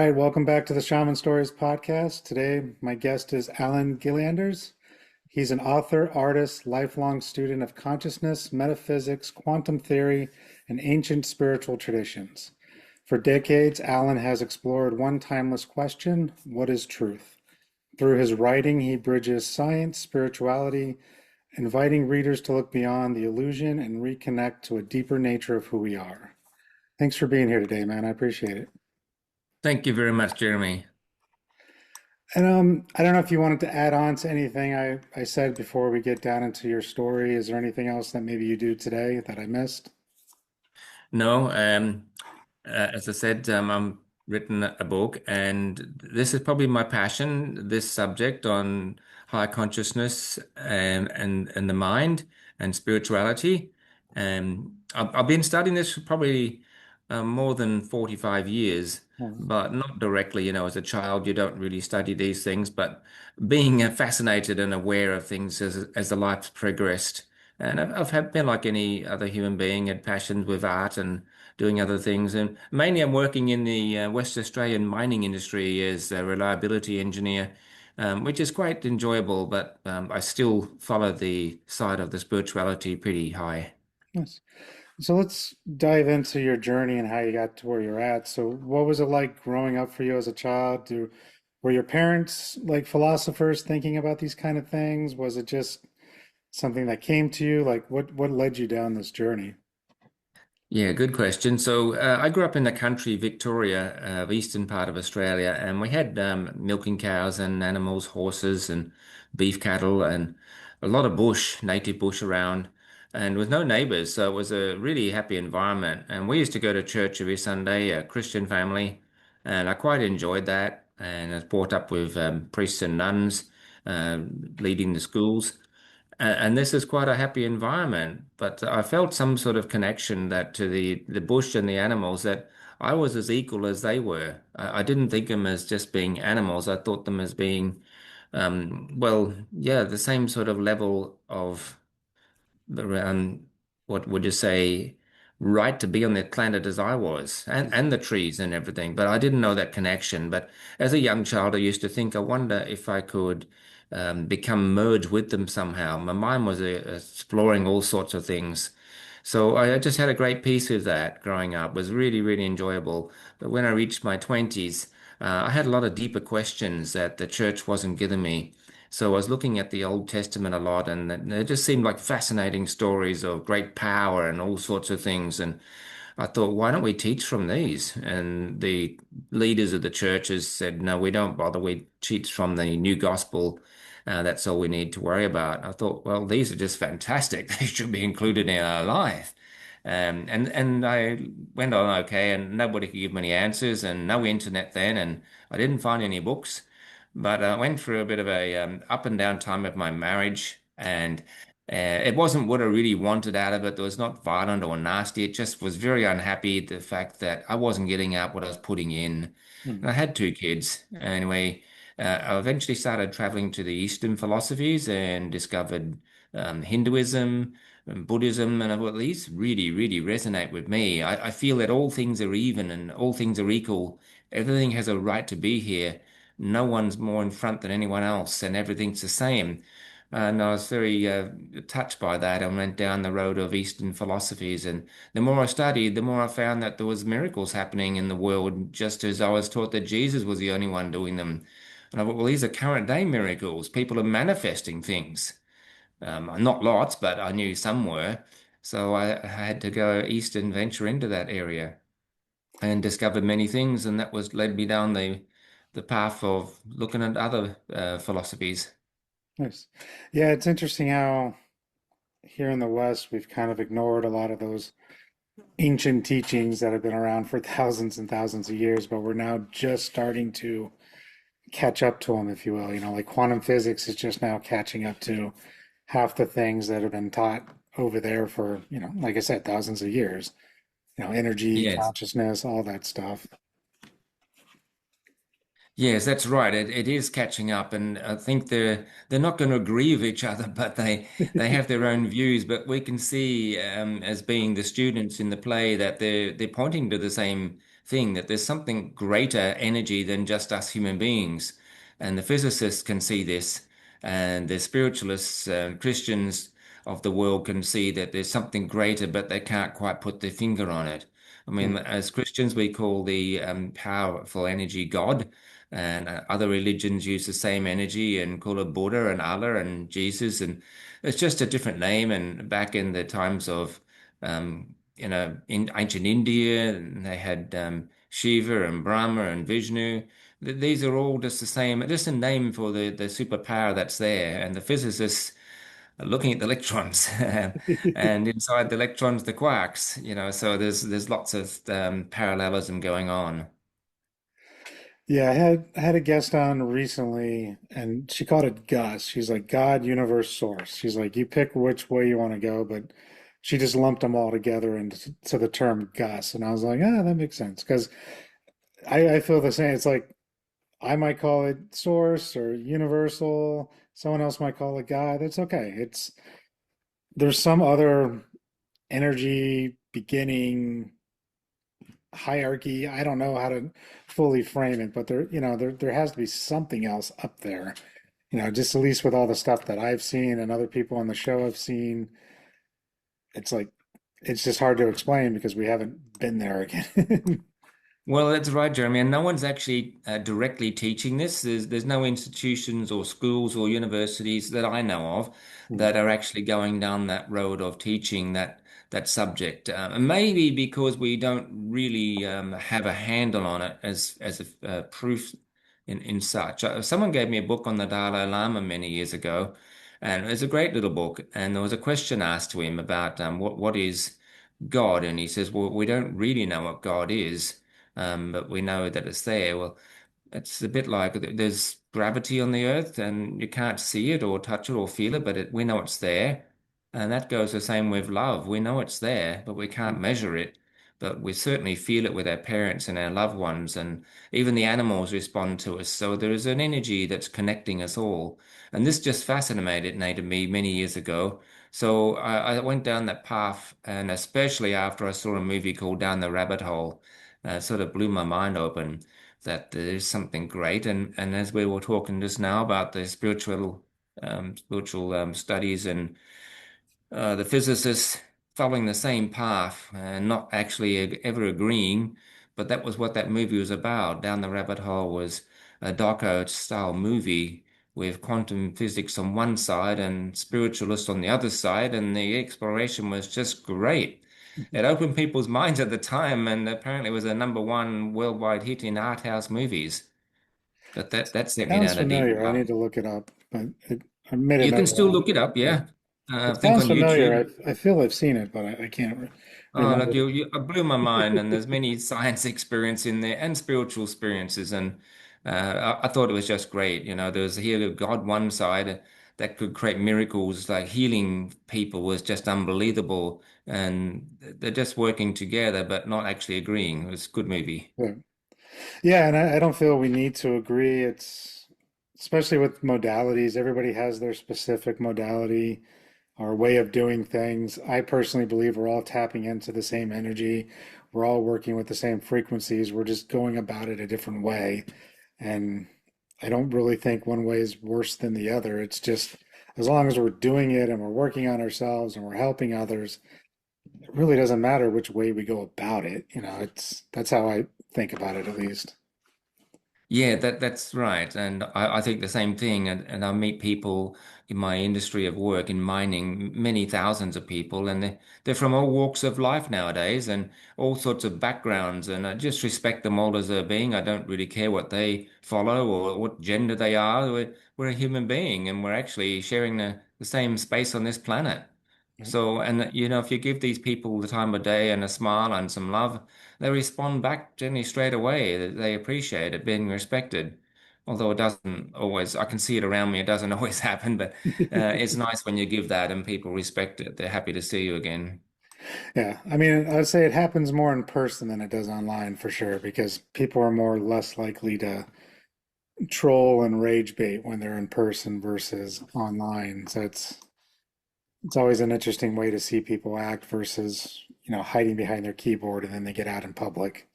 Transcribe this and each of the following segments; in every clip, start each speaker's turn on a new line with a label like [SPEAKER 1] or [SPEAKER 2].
[SPEAKER 1] right, welcome back to the Shaman Stories Podcast. Today, my guest is Alan Gillanders. He's an author, artist, lifelong student of consciousness, metaphysics, quantum theory, and ancient spiritual traditions. For decades, Alan has explored one timeless question: what is truth? Through his writing, he bridges science, spirituality, inviting readers to look beyond the illusion and reconnect to a deeper nature of who we are. Thanks for being here today, man. I appreciate it.
[SPEAKER 2] Thank you very much, Jeremy.
[SPEAKER 1] And I don't know if you wanted to add on to anything I said before we get down into your story. Is there anything else that maybe you do today that I missed?
[SPEAKER 2] No, as I said, I'm written a book, and this is probably my passion, this subject on high consciousness and the mind and spirituality. I've been studying this for probably more than 45 years,
[SPEAKER 1] Oh,
[SPEAKER 2] but not directly. As a child, you don't really study these things, but being fascinated and aware of things as the life's progressed. And I've been like any other human being, had passions with art and doing other things. And mainly I'm working in the West Australian mining industry as a reliability engineer, which is quite enjoyable, but I still follow the side of the spirituality pretty high.
[SPEAKER 1] nice. So let's dive into your journey and how you got to where you're at. So what was it like growing up for you as a child? Were your parents like philosophers thinking about these kind of things? Was it just something that came to you? Like what led you down this journey?
[SPEAKER 2] Yeah, good question. So I grew up in the country, Victoria, eastern part of Australia, and we had milking cows and animals, horses and beef cattle, and a lot of bush, native bush around, and with no neighbors. So it was a really happy environment. And we used to go to church every Sunday, a Christian family, and I quite enjoyed that. And I was brought up with priests and nuns uh, leading the schools. And this is quite a happy environment, but I felt some sort of connection that to the bush and the animals that I was as equal as they were. I didn't think them as just being animals. I thought them as being, well, yeah, the same sort of level of um, what would you say, right to be on the planet as I was, and the trees and everything. But I didn't know that connection. But as a young child, I used to think, I wonder if I could become merged with them somehow. My mind was exploring all sorts of things. So I just had a great piece with that growing up. It was really, really enjoyable. But when I reached my 20s, I had a lot of deeper questions that the church wasn't giving me. So I was looking at the Old Testament a lot, and it just seemed like fascinating stories of great power and all sorts of things. And I thought, why don't we teach from these? And the leaders of the churches said, no, we don't bother. We teach from the new gospel. That's all we need to worry about. I thought, well, these are just fantastic. They should be included in our life. And I went on okay, and nobody could give me any answers, and no internet then, and I didn't find any books. But I went through a bit of a up and down time of my marriage, and it wasn't what I really wanted out of it. It was not violent or nasty. It just was very unhappy the fact that I wasn't getting out what I was putting in.
[SPEAKER 1] Hmm.
[SPEAKER 2] And I had two kids. Anyway, I eventually started traveling to the Eastern philosophies and discovered Hinduism and Buddhism, and well, these really, really resonate with me. I feel that all things are even and all things are equal. Everything has a right to be here. No one's more in front than anyone else, and everything's the same. And I was very touched by that. I went down the road of Eastern philosophies, and the more I studied, the more I found that there was miracles happening in the world, just as I was taught that Jesus was the only one doing them. And I thought, well, these are current day miracles. People are manifesting things. Not lots, but I knew some were. So I had to go east and venture into that area and discovered many things, and that was led me down the path of looking at other philosophies.
[SPEAKER 1] Nice. Yeah, it's interesting how here in the West we've kind of ignored a lot of those ancient teachings that have been around for thousands and thousands of years, but we're now just starting to catch up to them, if you will. Like quantum physics is just now catching up to half the things that have been taught over there for, like I said, thousands of years. Energy,
[SPEAKER 2] Yes.
[SPEAKER 1] consciousness, all that stuff.
[SPEAKER 2] Yes, that's right. It is catching up, and I think they're not going to agree with each other, but they have their own views. But we can see as being the students in the play that they're pointing to the same thing, that there's something greater energy than just us human beings. And the physicists can see this, and the spiritualists, Christians of the world can see that there's something greater, but they can't quite put their finger on it. I mean,
[SPEAKER 1] Mm.
[SPEAKER 2] as Christians, we call the powerful energy God, and other religions use the same energy and call it Buddha and Allah and Jesus, and it's just a different name. And back in the times of, in ancient India, they had Shiva and Brahma and Vishnu. These are all just the same, just a name for the superpower that's there. And the physicists are looking at the electrons, and inside the electrons, the quarks. So there's lots of parallelism going on.
[SPEAKER 1] Yeah, I had a guest on recently, and she called it Gus. She's like God, universe, source. She's like, you pick which way you want to go, but she just lumped them all together into to the term Gus. And I was like, ah, that makes sense because I feel the same. It's like I might call it source or universal. Someone else might call it God. It's okay. There's some other energy beginning hierarchy. I don't know how to fully frame it, but there has to be something else up there. Just at least with all the stuff that I've seen and other people on the show have seen, it's like it's just hard to explain because we haven't been there again.
[SPEAKER 2] Well, that's right, Jeremy. And no one's actually directly teaching this. There's no institutions or schools or universities that I know of
[SPEAKER 1] Hmm.
[SPEAKER 2] that are actually going down that road of teaching that subject. And maybe because we don't really have a handle on it as a proof in such. Someone gave me a book on the Dalai Lama many years ago, and it was a great little book. And there was a question asked to him about what is God, and he says, "Well, we don't really know what God is." But we know that it's there. Well, it's a bit like there's gravity on the earth and you can't see it or touch it or feel it, but we know it's there. And that goes the same with love. We know it's there, but we can't measure it. But we certainly feel it with our parents and our loved ones, and even the animals respond to us. So there is an energy that's connecting us all. And this just fascinated me many years ago. So I went down that path, and especially after I saw a movie called Down the Rabbit Hole, sort of blew my mind open that there is something great. And as we were talking just now about the spiritual studies and the physicists following the same path and not actually ever agreeing, but that was what that movie was about. Down the Rabbit Hole was a doco style movie with quantum physics on one side and spiritualists on the other side, and the exploration was just great. It opened people's minds at the time, and apparently was a number one worldwide hit in art house movies. But that sent me
[SPEAKER 1] Sounds
[SPEAKER 2] down a deep
[SPEAKER 1] familiar. I
[SPEAKER 2] path.
[SPEAKER 1] need to look it up, but I made a
[SPEAKER 2] You
[SPEAKER 1] note
[SPEAKER 2] can
[SPEAKER 1] of
[SPEAKER 2] still
[SPEAKER 1] that.
[SPEAKER 2] look it up,
[SPEAKER 1] Yeah.
[SPEAKER 2] yeah. I
[SPEAKER 1] It
[SPEAKER 2] think
[SPEAKER 1] sounds
[SPEAKER 2] on
[SPEAKER 1] familiar.
[SPEAKER 2] YouTube.
[SPEAKER 1] I feel I've seen it, but I can't
[SPEAKER 2] Oh, look,
[SPEAKER 1] remember.
[SPEAKER 2] you blew my mind, and there's many science experience in there and spiritual experiences, and I thought it was just great. There was here God one side that could create miracles, like healing people was just unbelievable, and they're just working together but not actually agreeing. It was a good movie.
[SPEAKER 1] Yeah, yeah, and I don't feel we need to agree. It's especially with modalities. Everybody has their specific modality our way of doing things. I personally believe we're all tapping into the same energy. We're all working with the same frequencies. We're just going about it a different way. And I don't really think one way is worse than the other. It's just as long as we're doing it and we're working on ourselves and we're helping others, it really doesn't matter which way we go about it. That's how I think about it at least.
[SPEAKER 2] Yeah, that's right. And I think the same thing. And I meet people in my industry of work in mining, many thousands of people, and they're from all walks of life nowadays and all sorts of backgrounds. And I just respect them all as a being. I don't really care what they follow or what gender they are. We're a human being and we're actually sharing the same space on this planet. So, and if you give these people the time of day and a smile and some love, they respond back generally straight away. They appreciate it being respected. Although it doesn't always, I can see it around me, it doesn't always happen, but it's nice when you give that and people respect it. They're happy to see you again.
[SPEAKER 1] Yeah, I mean, I'd say it happens more in person than it does online for sure, because people are more or less likely to troll and rage bait when they're in person versus online. So it's always an interesting way to see people act versus, hiding behind their keyboard and then they get out in public.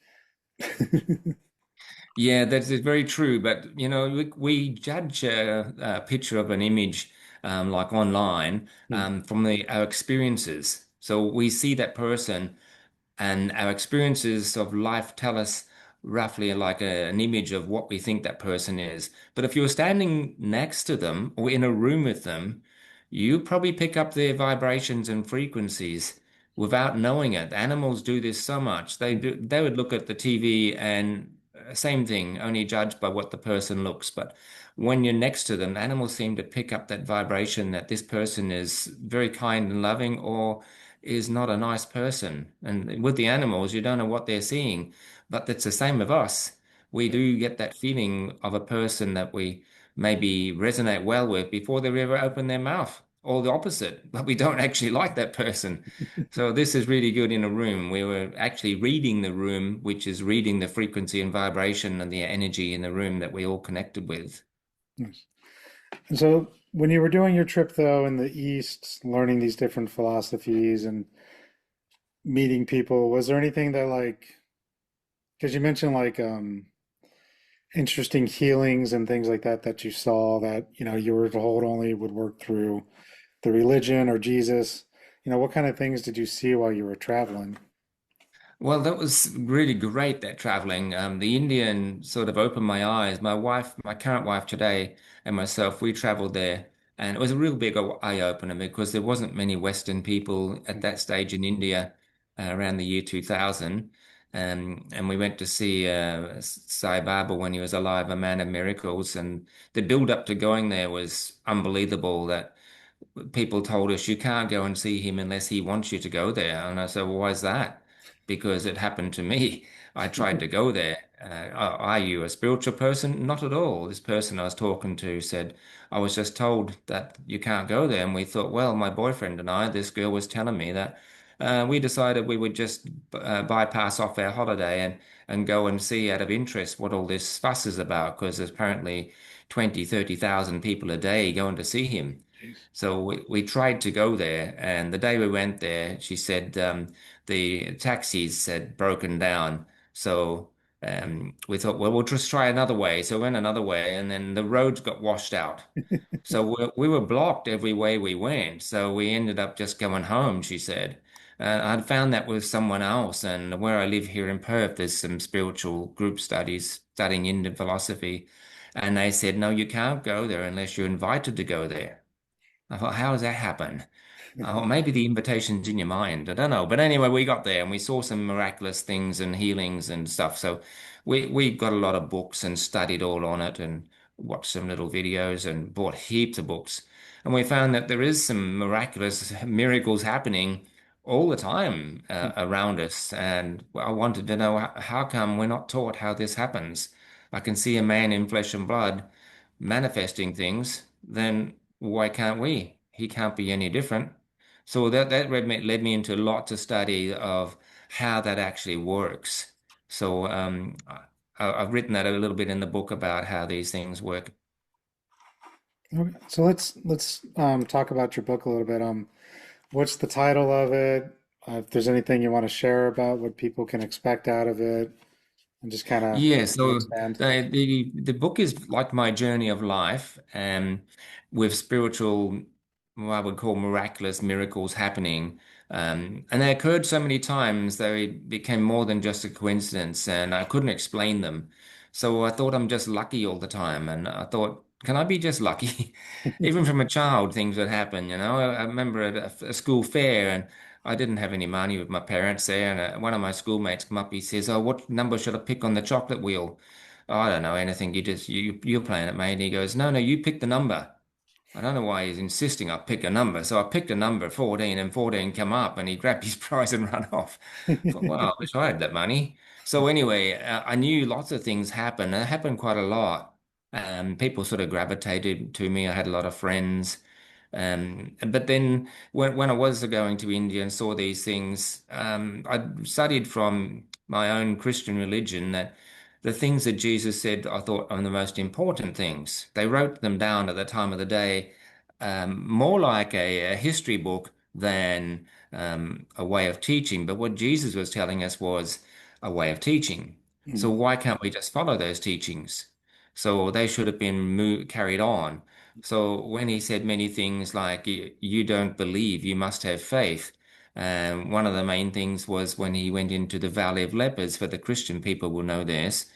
[SPEAKER 2] Yeah, that is very true. But we judge a picture of an image like online
[SPEAKER 1] Hmm.
[SPEAKER 2] from our experiences. So we see that person, and our experiences of life tell us roughly like an image of what we think that person is. But if you're standing next to them or in a room with them, you probably pick up their vibrations and frequencies without knowing it. Animals do this so much. They would look at the TV and same thing, only judged by what the person looks. But when you're next to them, animals seem to pick up that vibration that this person is very kind and loving or is not a nice person. And with the animals, you don't know what they're seeing, but it's the same with us. We do get that feeling of a person that we maybe resonate well with before they ever open their mouth, or the opposite, but we don't actually like that person. So this is really good in a room. We were actually reading the room, which is reading the frequency and vibration and the energy in the room that we all connected with.
[SPEAKER 1] Nice. And so, when you were doing your trip, though, in the East, learning these different philosophies and meeting people, was there anything that, like, because you mentioned like interesting healings and things like that that you saw that, you were told only would work through the religion or Jesus? What kind of things did you see while you were traveling?
[SPEAKER 2] Well, that was really great, that traveling. The Indian sort of opened my eyes. My wife, my current wife today, and myself, we traveled there. And it was a real big eye opener because there wasn't many Western people at that stage in India around the year 2000. And we went to see Sai Baba when he was alive, a man of miracles. And the build up to going there was unbelievable. That people told us you can't go and see him unless he wants you to go there. And I said, well, why is that? Because it happened to me. I tried to go there. Are you a spiritual person? Not at all. This person I was talking to said, I was just told that you can't go there. And we thought, well, my boyfriend and I, this girl was telling me that we decided we would just bypass off our holiday and go and see out of interest what all this fuss is about, because there's apparently 20, 30,000 people a day going to see him.
[SPEAKER 1] Jeez.
[SPEAKER 2] So we tried to go there, and the day we went there, she said the taxis had broken down. So we thought, well, we'll just try another way. So we went another way, and then the roads got washed out. So we were blocked every way we went. So we ended up just going home, she said. I'd found that with someone else, and where I live here in Perth, there's some spiritual group studies studying Indian philosophy. And they said, no, you can't go there unless you're invited to go there. I thought, how does that happen? Maybe the invitation's in your mind. I don't know. But anyway, we got there and we saw some miraculous things and healings and stuff. So we got a lot of books and studied all on it and watched some little videos and bought heaps of books. And we found that there is some miraculous miracles happening all the time around us. And I wanted to know how come we're not taught how this happens? I can see a man in flesh and blood manifesting things, then why can't we? He can't be any different. So that led me into lots of study of how that actually works. So I've written that a little bit in the book about how these things work.
[SPEAKER 1] Okay, so let's talk about your book a little bit. What's the title of it? If there's anything you want to share about what people can expect out of it, and just kind of
[SPEAKER 2] Yeah, so
[SPEAKER 1] expand.
[SPEAKER 2] the book is like my journey of life, with spiritual, what I would call miraculous miracles happening. And they occurred so many times they became more than just a coincidence, and I couldn't explain them. So I thought I'm just lucky all the time, and I thought, can I be just lucky? Even from a child, things would happen. I remember at a school fair, and I didn't have any money with my parents there, and one of my schoolmates come up. He says, "Oh, what number should I pick on the chocolate wheel?" "Oh, I don't know anything. You're playing it, mate." And he goes, "No, no, you pick the number." I don't know why he's insisting I pick a number. So I picked a number, 14, and 14 come up, and he grabbed his prize and ran off. I thought, wow, I wish I had that money. So anyway, I knew lots of things happen. It happened quite a lot. People sort of gravitated to me. I had a lot of friends. But then when I was going to India and saw these things, I studied from my own Christian religion that the things that Jesus said I thought are the most important things. They wrote them down at the time of the day, more like a history book than a way of teaching. But what Jesus was telling us was a way of teaching.
[SPEAKER 1] Mm,
[SPEAKER 2] So why can't we just follow those teachings? So they should have been carried on. So when he said many things like you don't believe, you must have faith. One of the main things was when he went into the Valley of Lepers, for the Christian people will know this,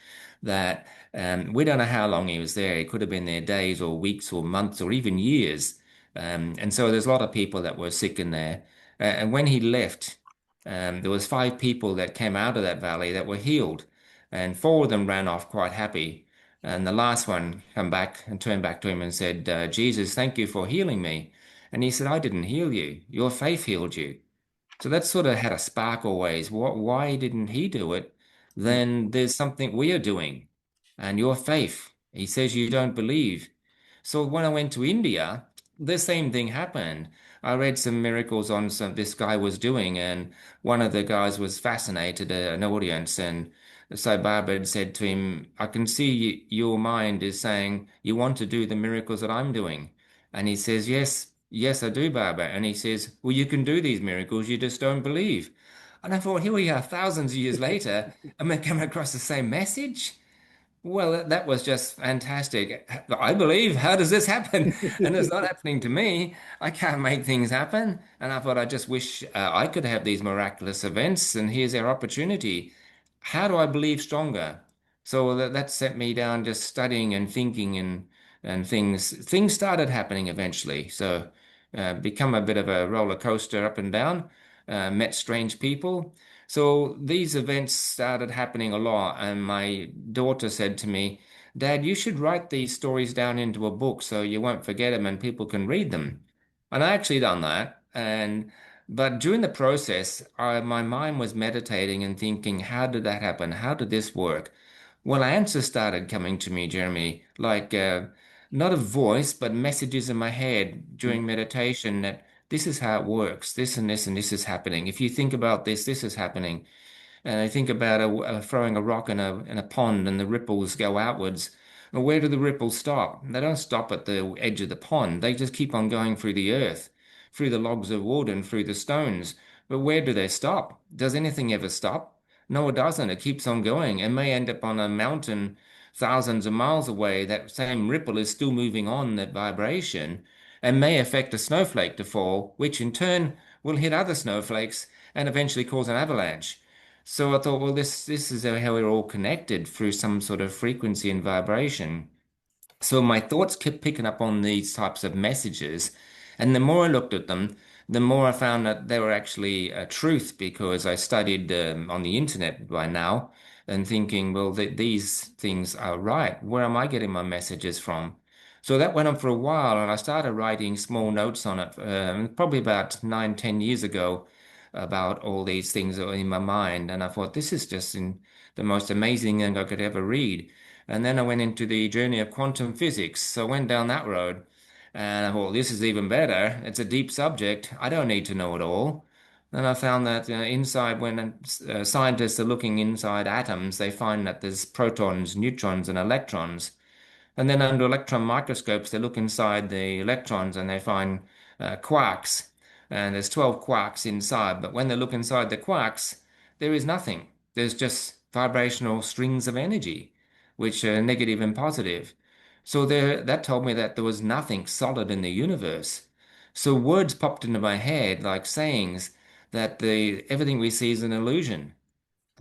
[SPEAKER 2] that we don't know how long he was there. He could have been there days or weeks or months or even years. And so there's a lot of people that were sick in there. And when he left, there was 5 people that came out of that valley that were healed, and 4 of them ran off quite happy. And the last one come back and turned back to him and said, Jesus, thank you for healing me. And he said, I didn't heal you. Your faith healed you. So that sort of had a spark always. Why didn't he do it?
[SPEAKER 1] mm,
[SPEAKER 2] Then there's something we are doing. And your faith, he says you don't believe. So when I went to India, the same thing happened. I read some miracles on some this guy was doing, and one of the guys was fascinated, an audience, and so Baba had said to him, I can see your mind is saying you want to do the miracles that I'm doing. And he says, Yes, yes, I do, Baba. And he says, Well, you can do these miracles, you just don't believe. And I thought, here we are, thousands of years later, and we're coming across the same message. Well, that was just fantastic. I believe. How does this happen? And it's not happening to me. I can't make things happen. And I thought, I just wish I could have these miraculous events. And here's our opportunity. How do I believe stronger? So that set me down just studying and thinking and things started happening eventually. So become a bit of a roller coaster up and down. Met strange people. So these events started happening a lot, and my daughter said to me, Dad, you should write these stories down into a book so you won't forget them and people can read them. And I actually done that. But during the process, my mind was meditating and thinking, how did that happen? How did this work? Well, answers started coming to me, Jeremy, like not a voice, but messages in my head
[SPEAKER 1] mm,
[SPEAKER 2] during meditation that this is how it works. This and this and this is happening. If you think about this, this is happening. And I think about throwing a rock in a pond and the ripples go outwards. Well, where do the ripples stop? They don't stop at the edge of the pond. They just keep on going through the earth, through the logs of wood and through the stones. But where do they stop? Does anything ever stop? No, it doesn't. It keeps on going. It may end up on a mountain thousands of miles away. That same ripple is still moving on, that vibration, and may affect a snowflake to fall, which in turn will hit other snowflakes and eventually cause an avalanche. So I thought, well, this is how we're all connected through some sort of frequency and vibration. So my thoughts kept picking up on these types of messages, and the more I looked at them, the more I found that they were actually a truth because I studied on the internet by now and thinking, well, these things are right. Where am I getting my messages from? So that went on for a while, and I started writing small notes on it, probably about 9, 10 years ago, about all these things that were in my mind. And I thought, this is just the most amazing thing I could ever read. And then I went into the journey of quantum physics. So I went down that road and I thought, this is even better. It's a deep subject. I don't need to know it all. And I found that inside, when scientists are looking inside atoms, they find that there's protons, neutrons, and electrons. And then under electron microscopes, they look inside the electrons and they find quarks. And there's 12 quarks inside. But when they look inside the quarks, there is nothing. There's just vibrational strings of energy, which are negative and positive. So that told me that there was nothing solid in the universe. So words popped into my head like sayings that everything we see is an illusion.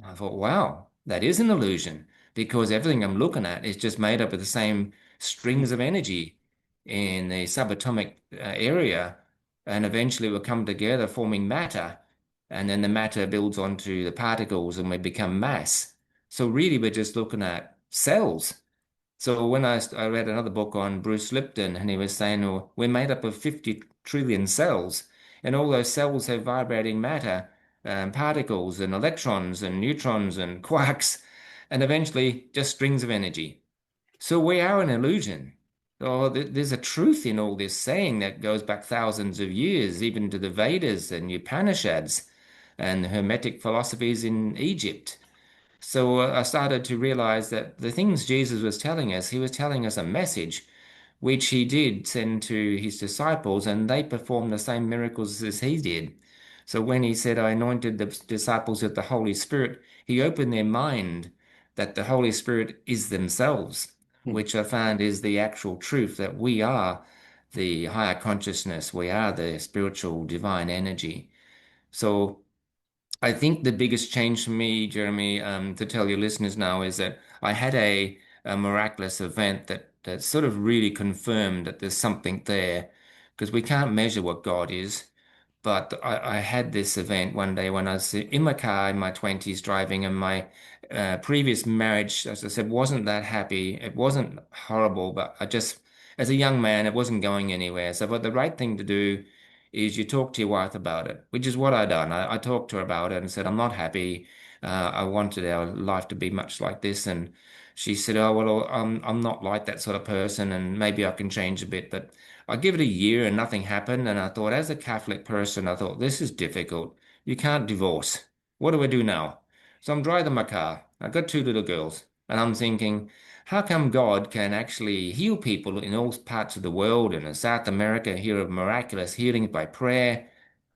[SPEAKER 2] I thought, wow, that is an illusion because everything I'm looking at is just made up of the same strings
[SPEAKER 1] mm,
[SPEAKER 2] of energy in the subatomic area, and eventually will come together forming matter, and then the matter builds onto the particles and we become mass. So really, we're just looking at cells. So when I read another book on Bruce Lipton, and he was saying, well, we're made up of 50 trillion cells, and all those cells have vibrating matter, particles, and electrons, and neutrons, and quarks, and eventually just strings of energy. So we are an illusion. Oh, there's a truth in all this saying that goes back thousands of years, even to the Vedas and Upanishads and Hermetic philosophies in Egypt. So I started to realize that the things Jesus was telling us, he was telling us a message which he did send to his disciples, and they performed the same miracles as he did. So when he said, I anointed the disciples with the Holy Spirit, he opened their mind that the Holy Spirit is themselves,
[SPEAKER 1] Hmm.
[SPEAKER 2] which I found is the actual truth that we are the higher consciousness, we are the spiritual divine energy. So I think the biggest change for me, Jeremy, to tell your listeners now, is that I had a miraculous event that sort of really confirmed that there's something there, because we can't measure what God is. But I had this event one day when I was in my car in my 20s driving, and my previous marriage, as I said, wasn't that happy. It wasn't horrible, but as a young man, it wasn't going anywhere. So, but the right thing to do is you talk to your wife about it, which is what I done. I talked to her about it and said, I'm not happy. I wanted our life to be much like this. And she said, oh, well, I'm not like that sort of person, and maybe I can change a bit. But I give it a year and nothing happened. And I thought, as a Catholic person, I thought, this is difficult. You can't divorce. What do I do now? So I'm driving my car. I've got two little girls. And I'm thinking, how come God can actually heal people in all parts of the world and in South America, hear of miraculous healing by prayer?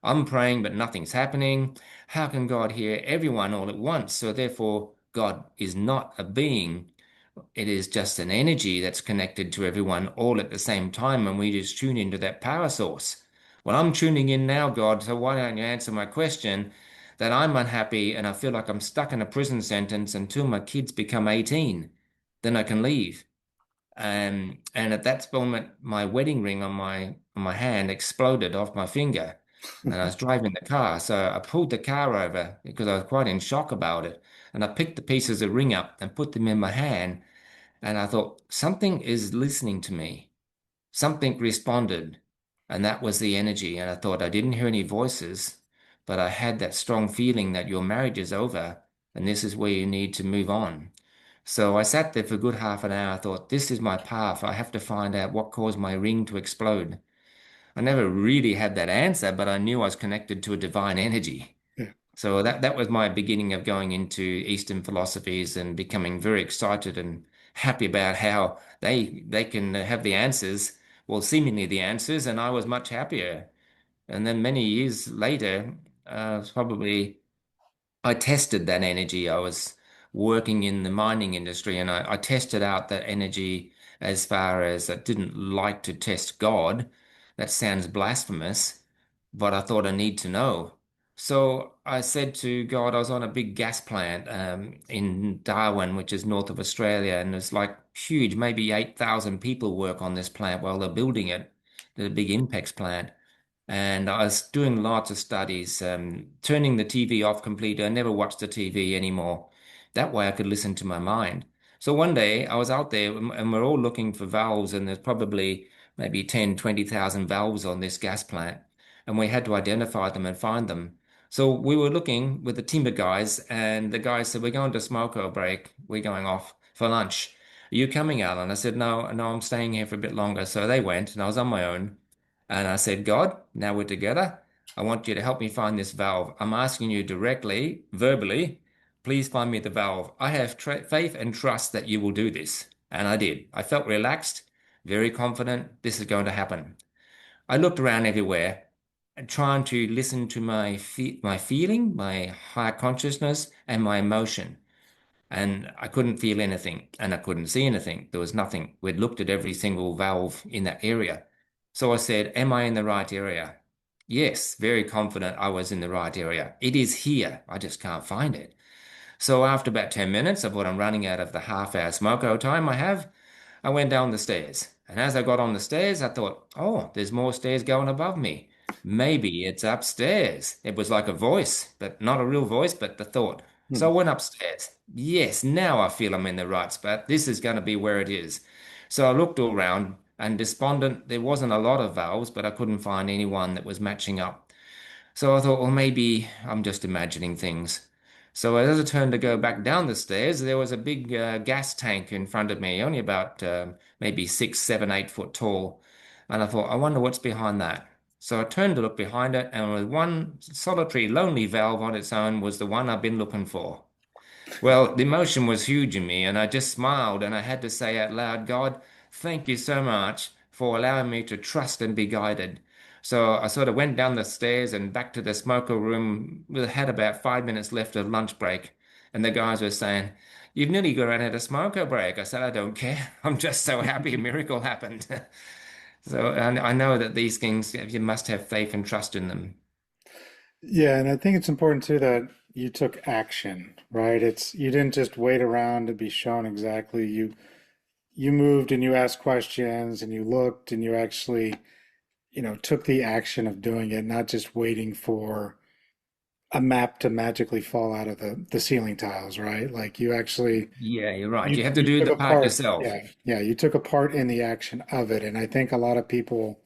[SPEAKER 2] I'm praying, but nothing's happening. How can God hear everyone all at once? So therefore, God is not a being. It is just an energy that's connected to everyone all at the same time, and we just tune into that power source. Well, I'm tuning in now, God, so why don't you answer my question that I'm unhappy and I feel like I'm stuck in a prison sentence until my kids become 18? Then I can leave. And at that moment, my wedding ring on my hand exploded off my finger, and I was driving the car. So I pulled the car over because I was quite in shock about it, and I picked the pieces of ring up and put them in my hand. And I thought, something is listening to me. Something responded. And that was the energy. And I thought, I didn't hear any voices, but I had that strong feeling that your marriage is over and this is where you need to move on. So I sat there for a good half an hour. I thought, this is my path. I have to find out what caused my ring to explode. I never really had that answer, but I knew I was connected to a divine energy.
[SPEAKER 1] Yeah.
[SPEAKER 2] So that was my beginning of going into Eastern philosophies and becoming very excited and happy about how they can have the answers, well, seemingly the answers, and I was much happier. And then many years later, probably I tested that energy. I was working in the mining industry, and I tested out that energy as far as I didn't like to test God. That sounds blasphemous, but I thought I need to know. So I said to God, I was on a big gas plant in Darwin, which is north of Australia, and it's like huge, maybe 8,000 people work on this plant while they're building it, the big Impex plant. And I was doing lots of studies, turning the TV off completely. I never watched the TV anymore. That way I could listen to my mind. So one day I was out there and we're all looking for valves, and there's probably maybe 10, 20,000 valves on this gas plant. And we had to identify them and find them. So we were looking with the timber guys, and the guys said, we're going to smoke break. We're going off for lunch. Are you coming, Alan? I said, no, no, I'm staying here for a bit longer. So they went, and I was on my own. And I said, God, now we're together. I want you to help me find this valve. I'm asking you directly, verbally, please find me the valve. I have faith and trust that you will do this. And I did. I felt relaxed, very confident this is going to happen. I looked around everywhere, trying to listen to my feeling, my higher consciousness, and my emotion. And I couldn't feel anything and I couldn't see anything. There was nothing. We'd looked at every single valve in that area. So I said, am I in the right area? Yes, very confident I was in the right area. It is here. I just can't find it. So after about 10 minutes, I thought I'm running out of the half-hour smoko time I have. I went down the stairs. And as I got on the stairs, I thought, oh, there's more stairs going above me. Maybe it's upstairs. It was like a voice, but not a real voice, but the thought. So I
[SPEAKER 1] Hmm.
[SPEAKER 2] went upstairs. Yes, now I feel I'm in the right spot. This is going to be where it is. So I looked all around and despondent, there wasn't a lot of valves, but I couldn't find anyone that was matching up. So I thought, well, maybe I'm just imagining things. So as I turned to go back down the stairs, there was a big gas tank in front of me, only about maybe 6, 7, 8 foot tall. And I thought, I wonder what's behind that. So I turned to look behind it, and with one solitary, lonely valve on its own was the one I've been looking for. Well, the emotion was huge in me, and I just smiled and I had to say out loud, God, thank you so much for allowing me to trust and be guided. So I sort of went down the stairs and back to the smoker room. We had about 5 minutes left of lunch break, and the guys were saying, you've nearly got had a smoker break. I said, I don't care. I'm just so happy a miracle happened. So I know that these things, you must have faith and trust in them.
[SPEAKER 1] Yeah, and I think it's important too that you took action, right? It's you didn't just wait around to be shown exactly. You moved and you asked questions and you looked and you actually, took the action of doing it, not just waiting for a map to magically fall out of the ceiling tiles, right? Like you actually
[SPEAKER 2] Yeah, you're right.
[SPEAKER 1] you
[SPEAKER 2] You have to
[SPEAKER 1] you
[SPEAKER 2] do
[SPEAKER 1] took
[SPEAKER 2] the
[SPEAKER 1] a
[SPEAKER 2] part
[SPEAKER 1] part.
[SPEAKER 2] yourself.
[SPEAKER 1] Yeah, you took a part in the action of it. And I think a lot of people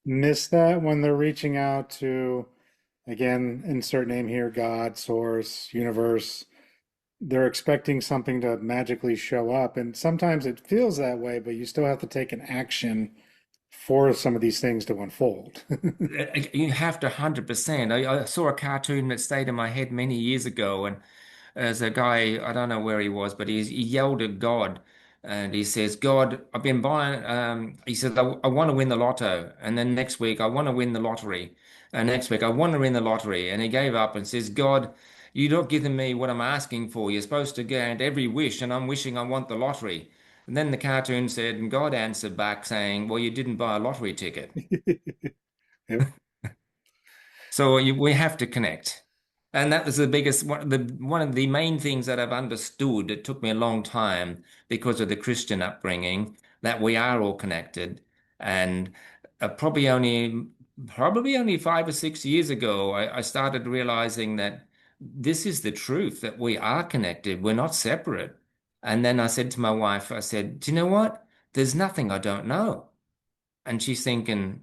[SPEAKER 1] miss that when they're reaching out to, again, insert name here, God, source, universe. They're expecting something to magically show up. And sometimes it feels that way, but you still have to take an action for some of these things to unfold.
[SPEAKER 2] You have to 100%. I saw a cartoon that stayed in my head many years ago, and as a guy, I don't know where he was, but he yelled at God, and he says, "God, I've been buying." He said, "I want to win the lotto," and then next week, "I want to win the lottery," and next week, "I want to win the lottery," and he gave up and says, "God, you're not giving me what I'm asking for. You're supposed to grant every wish, and I'm wishing I want the lottery." And then the cartoon said, and God answered back saying, "Well, you didn't buy a lottery ticket."
[SPEAKER 1] Yep.
[SPEAKER 2] So we have to connect. And that was the biggest one of the main things that I've understood. It took me a long time because of the Christian upbringing that we are all connected. And probably only 5 or 6 years ago, I started realizing that this is the truth, that we are connected. We're not separate. And then I said to my wife, I said, "Do you know what? There's nothing I don't know." And she's thinking,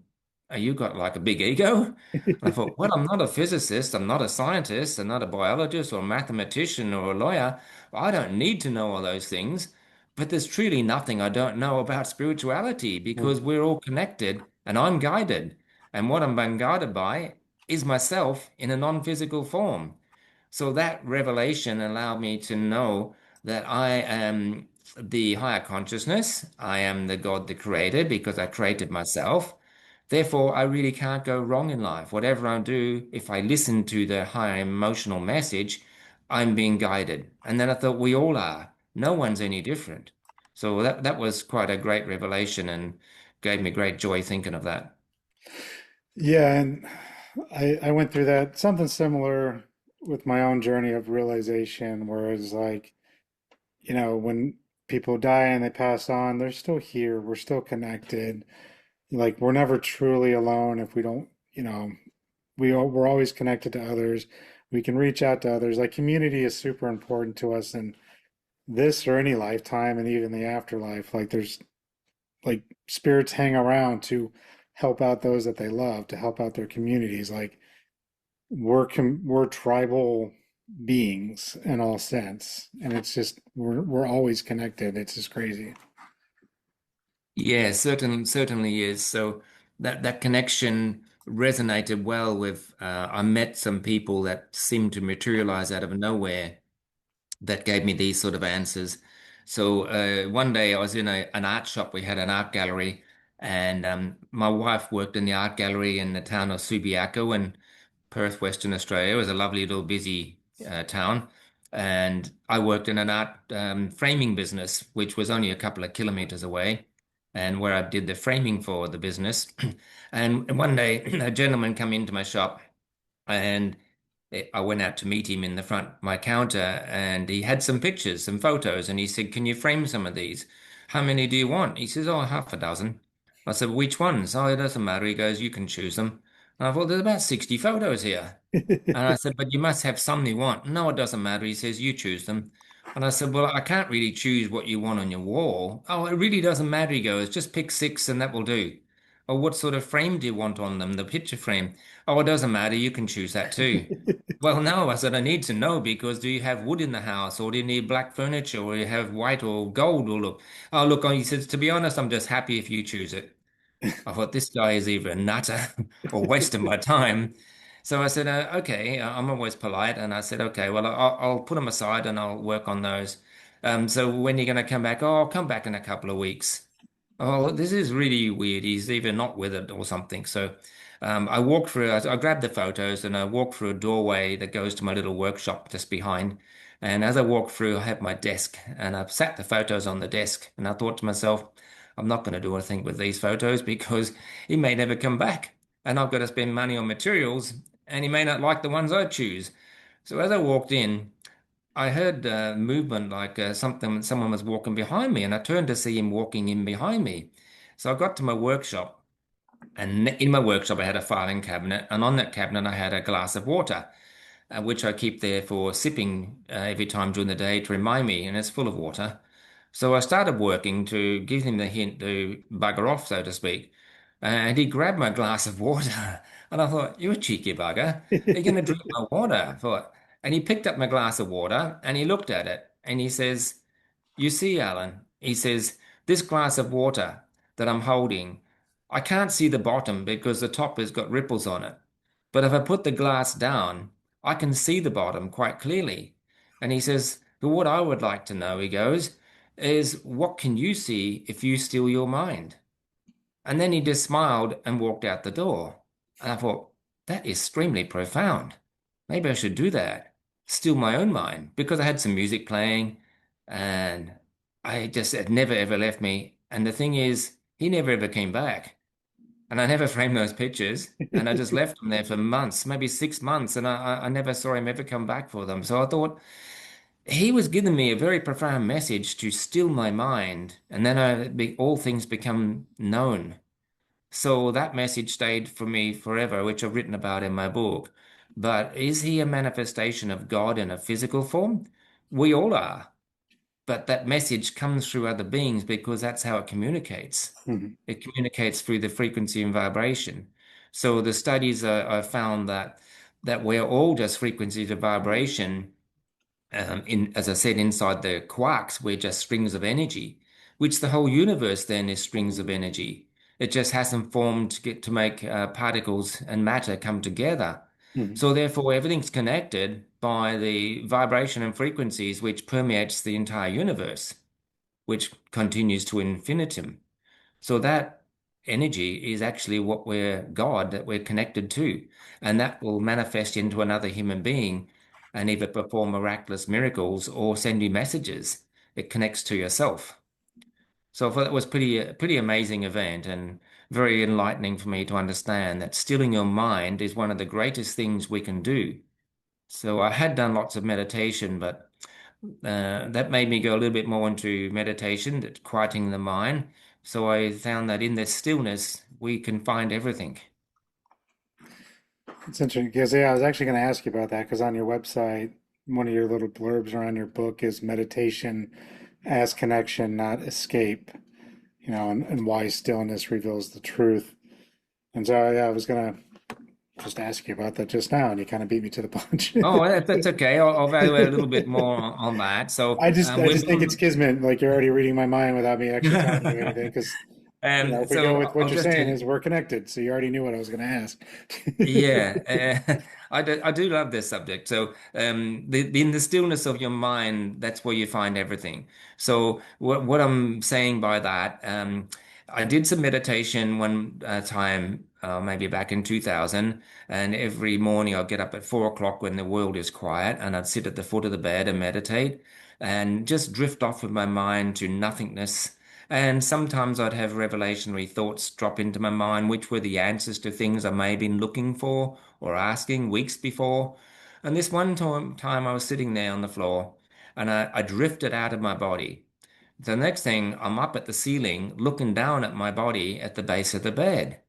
[SPEAKER 2] "Are you got like a big ego?" And I thought, well, I'm not a physicist, I'm not a scientist, I'm not a biologist or a mathematician or a lawyer. I don't need to know all those things. But there's truly nothing I don't know about spirituality because we're all connected and I'm guided. And what I'm being guided by is myself in a non-physical form. So that revelation allowed me to know that I am the higher consciousness. I am the God, the creator, because I created myself. Therefore, I really can't go wrong in life. Whatever I do, if I listen to the higher emotional message, I'm being guided. And then I thought we all are. No one's any different. So that was quite a great revelation and gave me great joy thinking of that.
[SPEAKER 1] Yeah, and I went through that something similar with my own journey of realization, whereas like, when people die and they pass on, they're still here. We're still connected. Like we're never truly alone if we don't, we're always connected to others. We can reach out to others. Like community is super important to us in this or any lifetime and even the afterlife. Like there's like spirits hang around to help out those that they love, to help out their communities. Like we're tribal beings in all sense, and it's just we're always connected. It's just crazy.
[SPEAKER 2] Yeah, certainly is. So that connection resonated well with. I met some people that seemed to materialize out of nowhere that gave me these sort of answers. So one day I was in an art shop. We had an art gallery, and my wife worked in the art gallery in the town of Subiaco in Perth, Western Australia. It was a lovely little busy town. And I worked in an art framing business, which was only a couple of kilometers away, and where I did the framing for the business. And one day, a gentleman come into my shop, and I went out to meet him in the front of my counter, and he had some pictures, some photos, and he said, "Can you frame some of these? How many do you want?" He says, "Oh, half a dozen." I said, "Which ones?" "Oh, it doesn't matter." He goes, "You can choose them." And I thought, "There's about 60 photos here." And I said, "But you must have some you want." "No, it doesn't matter." He says, "You choose them." And I said, "Well, I can't really choose what you want on your wall." "Oh, it really doesn't matter." He goes, "Just pick six and that will do." "Oh, what sort of frame do you want on them? The picture frame?" "Oh, it doesn't matter. You can choose that too." "Well, no," I said, "I need to know because do you have wood in the house or do you need black furniture or you have white or gold or look?" "Oh, look," he says, "to be honest, I'm just happy if you choose it." I thought this guy is either a nutter or wasting my time. So I said, "Okay." I'm always polite, and I said, "Okay, well, I'll put them aside and I'll work on those." So when are you going to come back? "Oh, I'll come back in a couple of weeks." "Oh, this is really weird. He's either not with it or something." So I walked through, I grabbed the photos and I walked through a doorway that goes to my little workshop just behind. And as I walked through, I had my desk and I've sat the photos on the desk. And I thought to myself, I'm not going to do anything with these photos because he may never come back. And I've got to spend money on materials and he may not like the ones I choose. So as I walked in, I heard movement like someone was walking behind me, and I turned to see him walking in behind me. So I got to my workshop, and in my workshop I had a filing cabinet, and on that cabinet I had a glass of water, which I keep there for sipping every time during the day to remind me, and it's full of water. So I started working to give him the hint to bugger off, so to speak. And he grabbed my glass of water. And I thought, you're a cheeky bugger. Are you going to drink my water? I thought. And he picked up my glass of water and he looked at it and he says, you see, Alan, he says, this glass of water that I'm holding, I can't see the bottom because the top has got ripples on it. But if I put the glass down, I can see the bottom quite clearly. And he says, but what I would like to know, he goes, is what can you see if you still your mind? And then he just smiled and walked out the door. And I thought, that is extremely profound. Maybe I should do that. Still my own mind, because I had some music playing and I just it never ever left me. And the thing is, he never ever came back. And I never framed those pictures. And I just left them there for months, maybe 6 months, and I never saw him ever come back for them. So I thought he was giving me a very profound message to still my mind, and then all things become known. So that message stayed for me forever, which I've written about in my book. But is he a manifestation of God in a physical form? We all are. But that message comes through other beings because that's how it communicates.
[SPEAKER 1] Mhm.
[SPEAKER 2] It communicates through the frequency and vibration. So the studies are found that we're all just frequencies of vibration as I said, inside the quarks, we're just strings of energy, which the whole universe then is strings of energy. It just hasn't formed to make particles and matter come together.
[SPEAKER 1] Mhm.
[SPEAKER 2] So therefore, everything's connected by the vibration and frequencies which permeates the entire universe, which continues to infinitum. So that energy is actually what we're God, that we're connected to. And that will manifest into another human being and either perform miraculous miracles or send you messages. It connects to yourself. So I thought that was pretty amazing event and very enlightening for me to understand that stilling your mind is one of the greatest things we can do. So I had done lots of meditation, but that made me go a little bit more into meditation, that quieting the mind. So I found that in this stillness, we can find everything.
[SPEAKER 1] It's interesting because, yeah, I was actually going to ask you about that because on your website, one of your little blurbs around your book is meditation as connection, not escape, and why stillness reveals the truth. And so, yeah, I was going to just ask you about that just now, and you kind of beat me to the punch.
[SPEAKER 2] Oh, that's okay. I'll evaluate a little bit more on that. So
[SPEAKER 1] I
[SPEAKER 2] we're
[SPEAKER 1] just think it's
[SPEAKER 2] building.
[SPEAKER 1] kismet. Like you're already reading my mind without me actually telling you anything. Because if we go
[SPEAKER 2] So
[SPEAKER 1] with what
[SPEAKER 2] I'll
[SPEAKER 1] you're
[SPEAKER 2] just
[SPEAKER 1] saying,
[SPEAKER 2] tell
[SPEAKER 1] is
[SPEAKER 2] you.
[SPEAKER 1] we're connected. So you already knew what I was going to ask.
[SPEAKER 2] Yeah, I do love this subject. So, in the stillness of your mind, that's where you find everything. So, what I'm saying by that, I did some meditation one time, maybe back in 2000, and every morning I'd get up at 4 o'clock when the world is quiet, and I'd sit at the foot of the bed and meditate, and just drift off with my mind to nothingness. And sometimes I'd have revelationary thoughts drop into my mind, which were the answers to things I may have been looking for or asking weeks before. And this one time I was sitting there on the floor and I drifted out of my body. The next thing, I'm up at the ceiling looking down at my body at the base of the bed.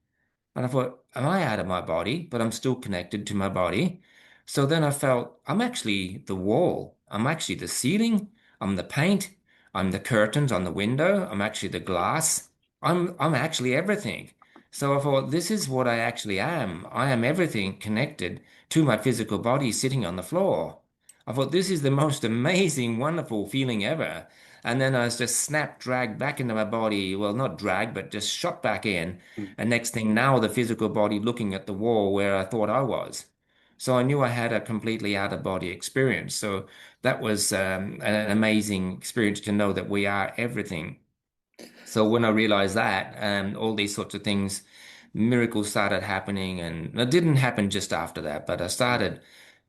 [SPEAKER 2] And I thought, am I out of my body? But I'm still connected to my body. So then I felt I'm actually the wall. I'm actually the ceiling. I'm the paint. I'm the curtains on the window. I'm actually the glass. I'm actually everything. So I thought, this is what I actually am. I am everything connected to my physical body sitting on the floor. I thought this is the most amazing, wonderful feeling ever. And then I was just snapped, dragged back into my body. Well, not dragged, but just shot back in. And next thing now, the physical body looking at the wall where I thought I was. So I knew I had a completely out of body experience. So that was an amazing experience to know that we are everything. So when I realized that, all these sorts of things, miracles started happening. And it didn't happen just after that, but I started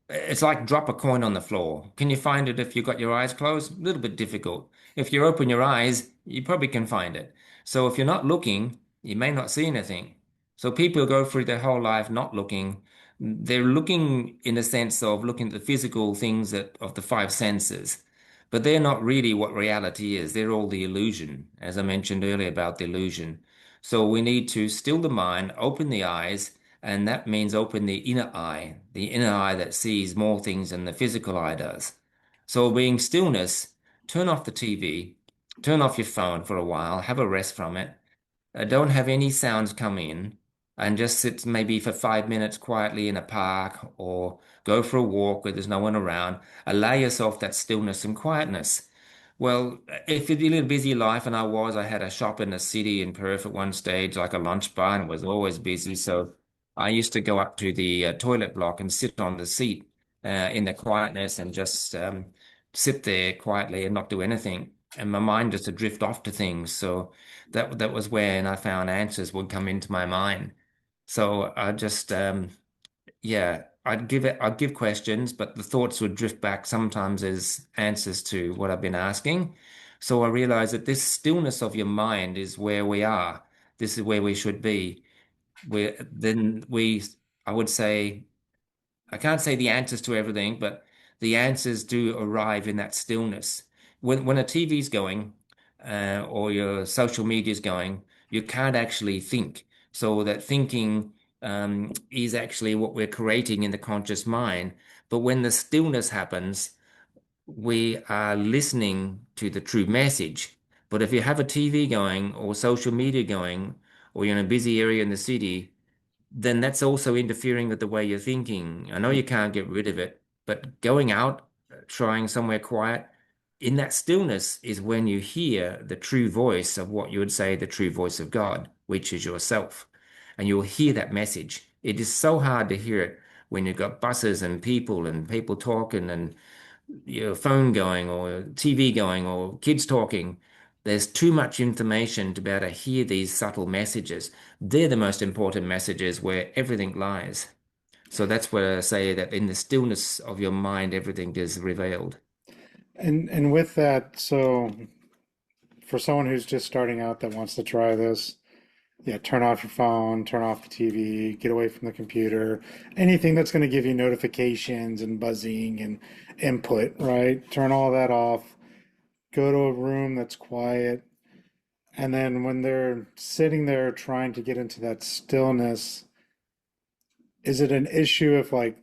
[SPEAKER 2] It's like drop a coin on the floor. Can you find it if you've got your eyes closed? A little bit difficult. If you open your eyes, you probably can find it. So if you're not looking, you may not see anything. So people go through their whole life not looking. They're looking in the sense of looking at the physical things that of the five senses, but they're not really what reality is. They're all the illusion, as I mentioned earlier about the illusion. So we need to still the mind, open the eyes, and that means open the inner eye that sees more things than the physical eye does. So, being stillness, turn off the TV, turn off your phone for a while, have a rest from it, don't have any sounds come in, and just sit maybe for 5 minutes quietly in a park or go for a walk where there's no one around. Allow yourself that stillness and quietness. Well, if you live a busy life, and I had a shop in the city in Perth at one stage, like a lunch bar, and it was always busy. So I used to go up to the toilet block and sit on the seat in the quietness and just sit there quietly and not do anything. And my mind just to drift off to things. So that was when I found answers would come into my mind. So I just yeah, I'd give questions, but the thoughts would drift back sometimes as answers to what I've been asking. So I realized that this stillness of your mind is where we are. This is where we should be. I would say, I can't say the answers to everything, but the answers do arrive in that stillness. When a TV's going, or your social media is going, you can't actually think. So that thinking is actually what we're creating in the conscious mind. But when the stillness happens, we are listening to the true message. But if you have a TV going or social media going, or you're in a busy area in the city, then that's also interfering with the way you're thinking. I know you can't get rid of it, but going out, trying somewhere quiet, in that stillness is when you hear the true voice of what you would say the true voice of God, which is yourself. And you'll hear that message. It is so hard to hear it when you've got buses and people talking and your phone going or TV going or kids talking. There's too much information to be able to hear these subtle messages. They're the most important messages where everything lies. So that's where I say that in the stillness of your mind, everything is revealed.
[SPEAKER 1] And with that, so for someone who's just starting out that wants to try this, yeah, turn off your phone, turn off the TV, get away from the computer, anything that's going to give you notifications and buzzing and input, right? Turn all that off. Go to a room that's quiet. And then when they're sitting there trying to get into that stillness, is it an issue if, like,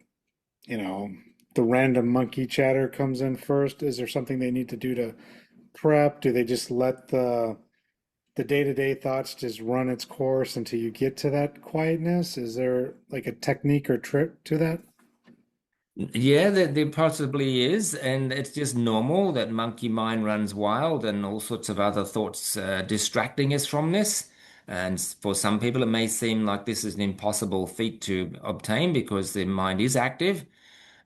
[SPEAKER 1] you know, the random monkey chatter comes in first? Is there something they need to do to prep? Do they just let the day-to-day thoughts just run its course until you get to that quietness? Is there like a technique or trick to that?
[SPEAKER 2] Yeah, there possibly is, and it's just normal that monkey mind runs wild and all sorts of other thoughts distracting us from this. And for some people, it may seem like this is an impossible feat to obtain because their mind is active.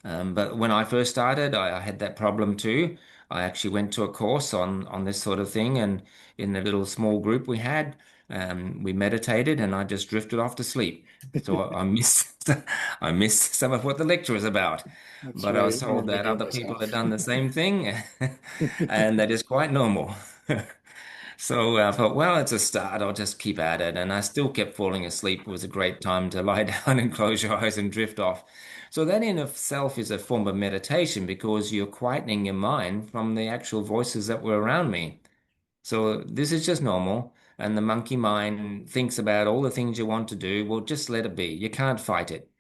[SPEAKER 2] But when I first started, I had that problem too. I actually went to a course on this sort of thing, and in the little small group we had, we meditated, and I just drifted off to sleep. So I missed I missed some of what the lecture was about.
[SPEAKER 1] That's
[SPEAKER 2] But I
[SPEAKER 1] right.
[SPEAKER 2] was
[SPEAKER 1] I
[SPEAKER 2] told
[SPEAKER 1] remember
[SPEAKER 2] that
[SPEAKER 1] doing
[SPEAKER 2] other
[SPEAKER 1] this
[SPEAKER 2] people had
[SPEAKER 1] off.
[SPEAKER 2] done the same thing, and that is quite normal. So I thought, well, it's a start. I'll just keep at it. And I still kept falling asleep. It was a great time to lie down and close your eyes and drift off. So that in itself is a form of meditation because you're quietening your mind from the actual voices that were around me. So this is just normal. And the monkey mind thinks about all the things you want to do. Well, just let it be. You can't fight it.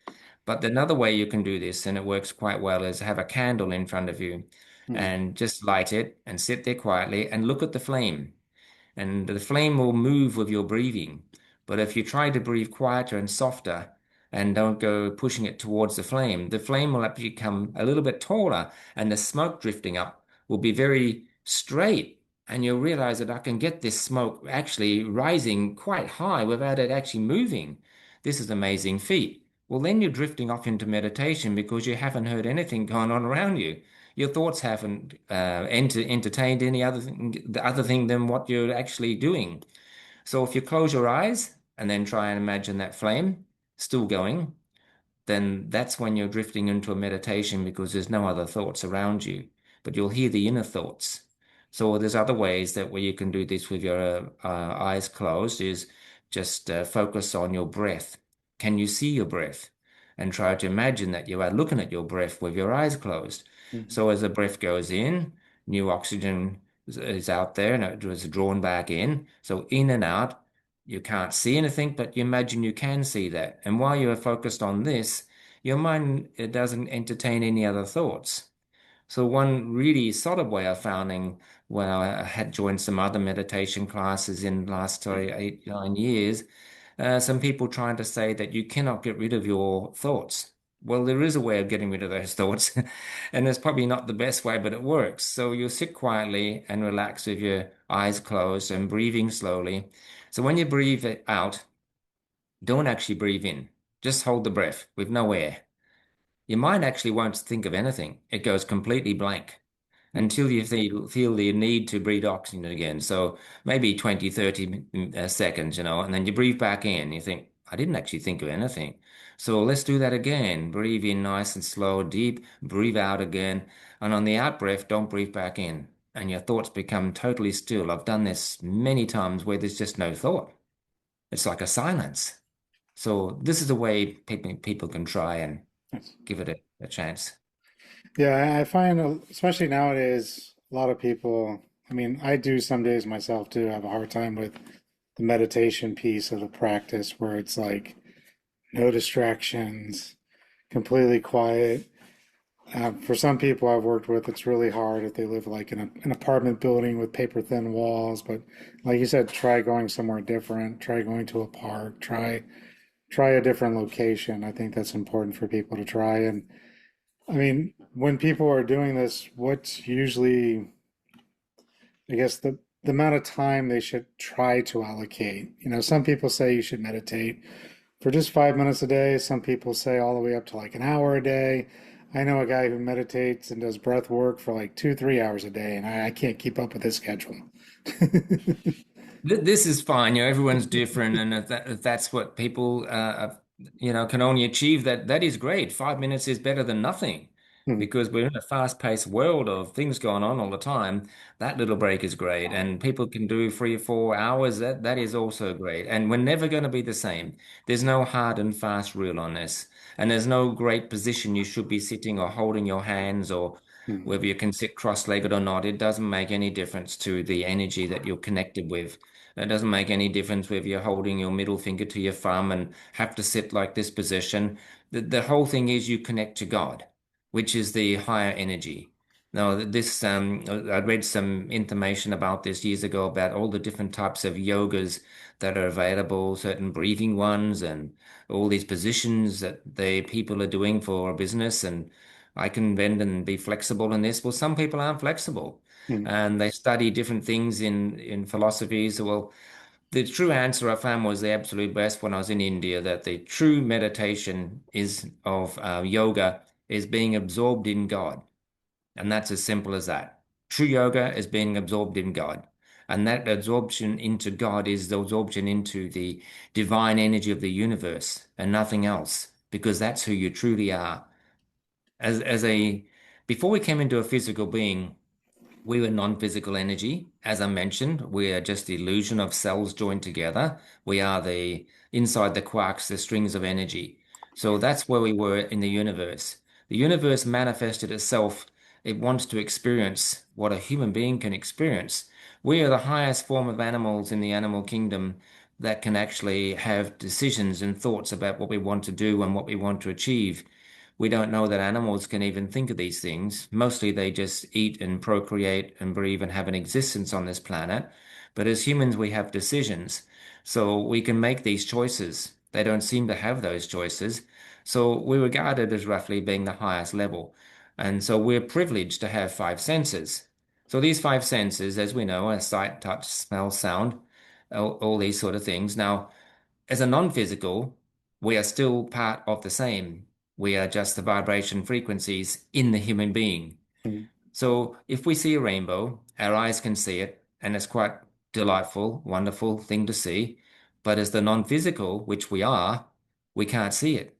[SPEAKER 2] But another way you can do this, and it works quite well, is have a candle in front of you
[SPEAKER 1] Hmm.
[SPEAKER 2] and just light it and sit there quietly and look at the flame, and the flame will move with your breathing. But if you try to breathe quieter and softer and don't go pushing it towards the flame will actually become a little bit taller and the smoke drifting up will be very straight. And you'll realize that I can get this smoke actually rising quite high without it actually moving. This is an amazing feat. Well, then you're drifting off into meditation because you haven't heard anything going on around you. Your thoughts haven't entertained any the other thing than what you're actually doing. So if you close your eyes and then try and imagine that flame still going, then that's when you're drifting into a meditation because there's no other thoughts around you, but you'll hear the inner thoughts. So there's other ways that where you can do this with your eyes closed is just focus on your breath. Can you see your breath? And try to imagine that you are looking at your breath with your eyes closed.
[SPEAKER 1] Mhm.
[SPEAKER 2] So as the breath goes in, new oxygen is out there and it was drawn back in. So in and out, you can't see anything, but you imagine you can see that. And while you're focused on this, your mind it doesn't entertain any other thoughts. So one really solid way of finding when I had joined some other meditation classes in the last sorry, 8, 9 years, some people trying to say that you cannot get rid of your thoughts. Well, there is a way of getting rid of those thoughts, and it's probably not the best way, but it works. So you'll sit quietly and relax with your eyes closed and breathing slowly. So when you breathe it out, don't actually breathe in. Just hold the breath with no air. Your mind actually won't think of anything. It goes completely blank until you feel the need to breathe oxygen again. So maybe 20, 30 seconds, and then you breathe back in. You think, I didn't actually think of anything. So let's do that again. Breathe in nice and slow, deep, breathe out again. And on the out breath, don't breathe back in. And your thoughts become totally still. I've done this many times where there's just no thought. It's like a silence. So this is a way people can try and
[SPEAKER 1] Yes.
[SPEAKER 2] give it a chance.
[SPEAKER 1] Yeah, I find, especially nowadays, a lot of people, I mean, I do some days myself too, have a hard time with the meditation piece of the practice where it's like no distractions, completely quiet. For some people I've worked with, it's really hard if they live like in an apartment building with paper thin walls. But like you said, try going somewhere different, try going to a park, try a different location. I think that's important for people to try. And I mean, when people are doing this, what's usually, I guess, the amount of time they should try to allocate? Some people say you should meditate for just 5 minutes a day. Some people say all the way up to like an hour a day. I know a guy who meditates and does breath work for like 2, 3 hours a day, and I can't keep up with his schedule.
[SPEAKER 2] This is fine. Everyone's different, and if that's what people, can only achieve, that is great. 5 minutes is better than nothing,
[SPEAKER 1] Hmm.
[SPEAKER 2] because we're in a fast-paced world of things going on all the time. That little break is great, and people can do 3 or 4 hours. That is also great, and we're never going to be the same. There's no hard and fast rule on this, and there's no great position you should be sitting or holding your hands or
[SPEAKER 1] Hmm.
[SPEAKER 2] whether you can sit cross-legged or not. It doesn't make any difference to the energy that you're connected with. It doesn't make any difference whether you're holding your middle finger to your thumb and have to sit like this position. The whole thing is you connect to God, which is the higher energy. Now, I read some information about this years ago about all the different types of yogas that are available, certain breathing ones, and all these positions that the people are doing for a business. And I can bend and be flexible in this. Well, some people aren't flexible
[SPEAKER 1] Hmm.
[SPEAKER 2] and they study different things in philosophies. Well, the true answer I found was the absolute best when I was in India, that the true meditation is of yoga is being absorbed in God. And that's as simple as that. True yoga is being absorbed in God. And that absorption into God is the absorption into the divine energy of the universe and nothing else, because that's who you truly are. As a before we came into a physical being, we were non-physical energy. As I mentioned, we are just the illusion of cells joined together. We are the inside the quarks, the strings of energy. So that's where we were in the universe. The universe manifested itself. It wants to experience what a human being can experience. We are the highest form of animals in the animal kingdom that can actually have decisions and thoughts about what we want to do and what we want to achieve. We don't know that animals can even think of these things. Mostly they just eat and procreate and breathe and have an existence on this planet. But as humans, we have decisions. So we can make these choices. They don't seem to have those choices. So we're regarded as roughly being the highest level. And so we're privileged to have five senses. So these five senses, as we know, are sight, touch, smell, sound, all these sort of things. Now, as a non-physical, we are still part of the same. We are just the vibration frequencies in the human being.
[SPEAKER 1] Hmm.
[SPEAKER 2] So if we see a rainbow, our eyes can see it, and it's quite delightful, wonderful thing to see. But as the non-physical, which we are, we can't see it.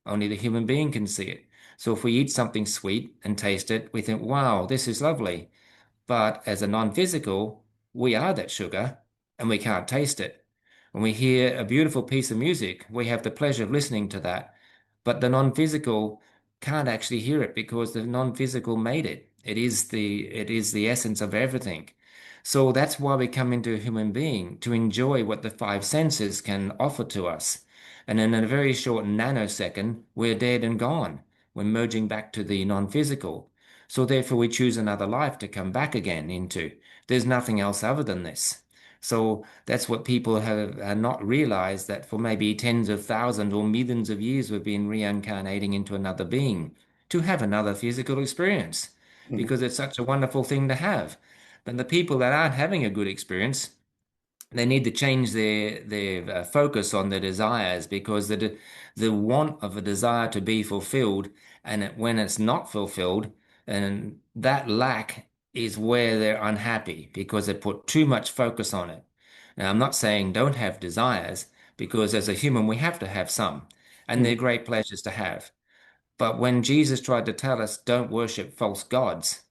[SPEAKER 2] Only the human being can see it. So if we eat something sweet and taste it, we think, wow, this is lovely. But as a non-physical, we are that sugar and we can't taste it. When we hear a beautiful piece of music, we have the pleasure of listening to that. But the non-physical can't actually hear it because the non-physical made it. It is the essence of everything. So that's why we come into a human being to enjoy what the five senses can offer to us. And in a very short nanosecond, we're dead and gone. We're merging back to the non-physical. So therefore, we choose another life to come back again into. There's nothing else other than this. So that's what people have not realized, that for maybe tens of thousands or millions of years we've been reincarnating into another being to have another physical experience
[SPEAKER 1] Mhm.
[SPEAKER 2] because it's such a wonderful thing to have. But the people that aren't having a good experience, they need to change their focus on their desires, because the want of a desire to be fulfilled, and when it's not fulfilled, and that lack is where they're unhappy because they put too much focus on it. Now, I'm not saying don't have desires, because as a human we have to have some, and they're
[SPEAKER 1] Mhm.
[SPEAKER 2] great pleasures to have. But when Jesus tried to tell us don't worship false gods,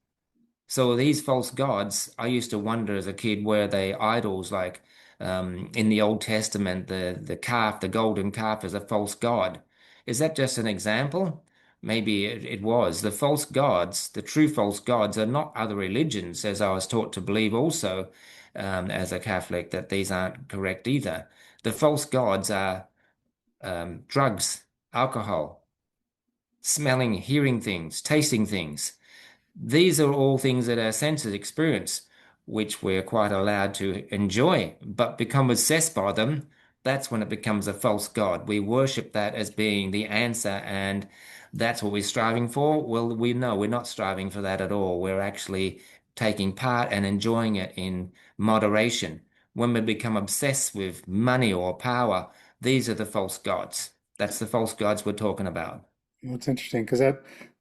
[SPEAKER 2] so these false gods, I used to wonder as a kid, were they idols like in the Old Testament, the calf, the golden calf is a false god. Is that just an example? Maybe it was. The false gods, the true false gods, are not other religions, as I was taught to believe also as a Catholic, that these aren't correct either. The false gods are drugs, alcohol, smelling, hearing things, tasting things. These are all things that our senses experience, which we're quite allowed to enjoy, but become obsessed by them. That's when it becomes a false god. We worship that as being the answer, and that's what we're striving for. Well, we know we're not striving for that at all. We're actually taking part and enjoying it in moderation. When we become obsessed with money or power, these are the false gods. That's the false gods we're talking about.
[SPEAKER 1] That's interesting because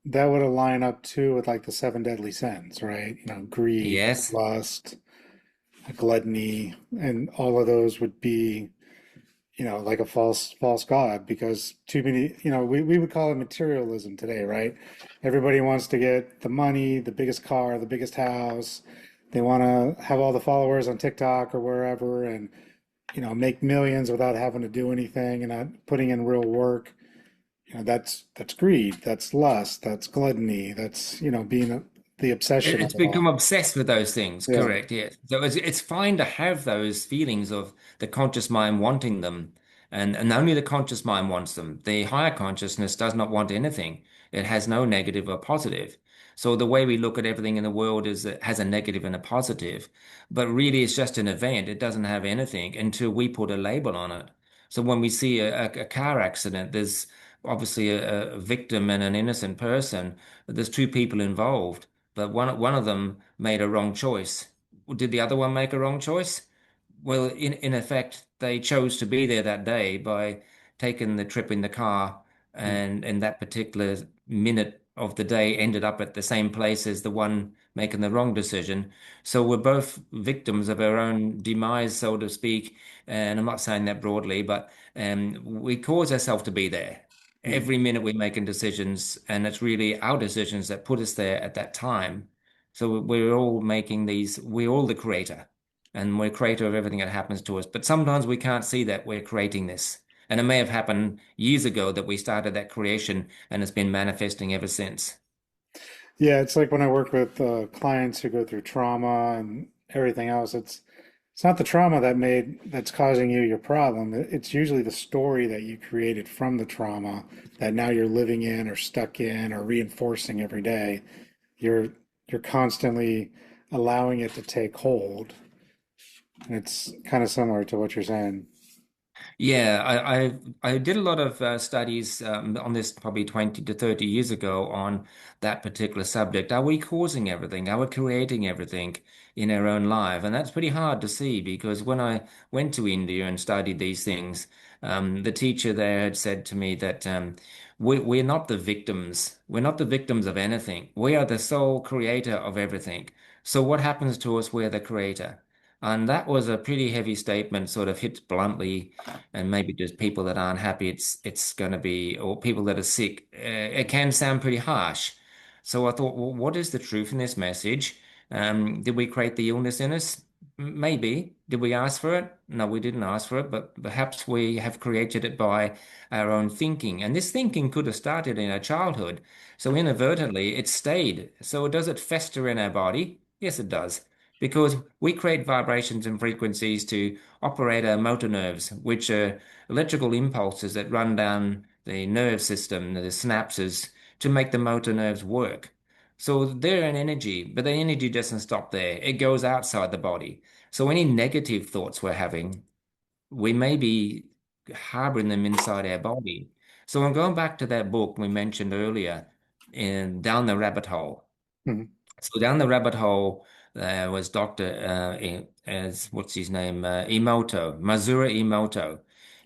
[SPEAKER 1] that would align up too with like the seven deadly sins, right? Greed,
[SPEAKER 2] Yes.
[SPEAKER 1] lust, gluttony, and all of those would be, like a false god because too many, we would call it materialism today, right? Everybody wants to get the money, the biggest car, the biggest house. They want to have all the followers on TikTok or wherever and, make millions without having to do anything and not putting in real work. That's greed, that's lust, that's gluttony, that's, being the obsession of
[SPEAKER 2] It's
[SPEAKER 1] it all.
[SPEAKER 2] become obsessed with those things,
[SPEAKER 1] Yeah.
[SPEAKER 2] correct? Yes. So it's fine to have those feelings of the conscious mind wanting them, and only the conscious mind wants them. The higher consciousness does not want anything. It has no negative or positive. So the way we look at everything in the world is it has a negative and a positive, but really it's just an event. It doesn't have anything until we put a label on it. So when we see a car accident, there's obviously a victim and an innocent person. There's two people involved, but one of them made a wrong choice. Did the other one make a wrong choice? Well, in effect, they chose to be there that day by taking the trip in the car,
[SPEAKER 1] Mm.
[SPEAKER 2] and in that particular minute of the day ended up at the same place as the one making the wrong decision. So we're both victims of our own demise, so to speak. And I'm not saying that broadly, but we cause ourselves to be there.
[SPEAKER 1] Mm.
[SPEAKER 2] Every minute we're making decisions, and it's really our decisions that put us there at that time. So we're all making these, we're all the creator, and we're creator of everything that happens to us. But sometimes we can't see that we're creating this. And it may have happened years ago that we started that creation, and it's been manifesting ever since.
[SPEAKER 1] Yeah, it's like when I work with clients who go through trauma and everything else, it's not the trauma that's causing you your problem. It's usually the story that you created from the trauma that now you're living in or stuck in or reinforcing every day. You're you're constantly allowing it to take hold. And it's kind of similar to what you're saying.
[SPEAKER 2] Yeah, I did a lot of studies on this probably 20 to 30 years ago on that particular subject. Are we causing everything? Are we creating everything in our own life? And that's pretty hard to see, because when I went to India and studied these things, the teacher there had said to me that we're not the victims. We're not the victims of anything. We are the sole creator of everything. So what happens to us? We're the creator. And that was a pretty heavy statement, sort of hits bluntly, and maybe just people that aren't happy, it's going to be, or people that are sick. It can sound pretty harsh. So I thought, well, what is the truth in this message? Did we create the illness in us? Maybe. Did we ask for it? No, we didn't ask for it, but perhaps we have created it by our own thinking. And this thinking could have started in our childhood. So inadvertently, it stayed. So does it fester in our body? Yes, it does, because we create vibrations and frequencies to operate our motor nerves, which are electrical impulses that run down the nerve system, the synapses, to make the motor nerves work. So they're an energy, but the energy doesn't stop there. It goes outside the body. So any negative thoughts we're having, we may be harboring them inside our body. So I'm going back to that book we mentioned earlier, in Down the Rabbit Hole.
[SPEAKER 1] Mhm.
[SPEAKER 2] So down the rabbit hole was Dr. As what's his name? Masura Emoto.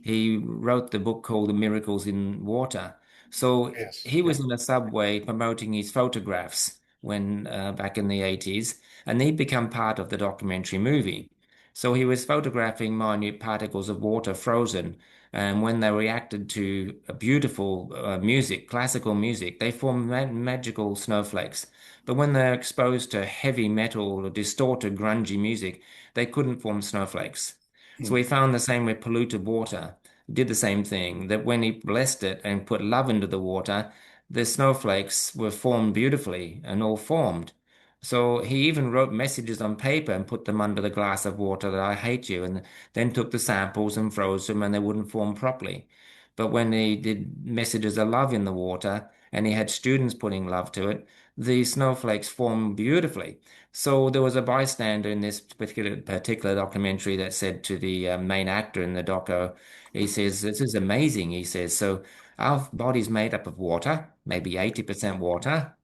[SPEAKER 2] He wrote the book called The Miracles in Water. So
[SPEAKER 1] Yes.
[SPEAKER 2] he
[SPEAKER 1] Yeah.
[SPEAKER 2] was in a subway promoting his photographs when back in the 80s, and he'd become part of the documentary movie. So he was photographing minute particles of water frozen, and when they reacted to a beautiful music, classical music, they formed magical snowflakes. But when they're exposed to heavy metal or distorted, grungy music, they couldn't form snowflakes. So
[SPEAKER 1] Mm.
[SPEAKER 2] he found the same with polluted water. Did the same thing, that when he blessed it and put love into the water, the snowflakes were formed beautifully and all formed. So he even wrote messages on paper and put them under the glass of water that I hate you, and then took the samples and froze them and they wouldn't form properly. But when he did messages of love in the water and he had students putting love to it, the snowflakes form beautifully. So there was a bystander in this particular documentary that said to the main actor in the doco, he says, "This is amazing." He says, "So our body's made up of water, maybe 80% water.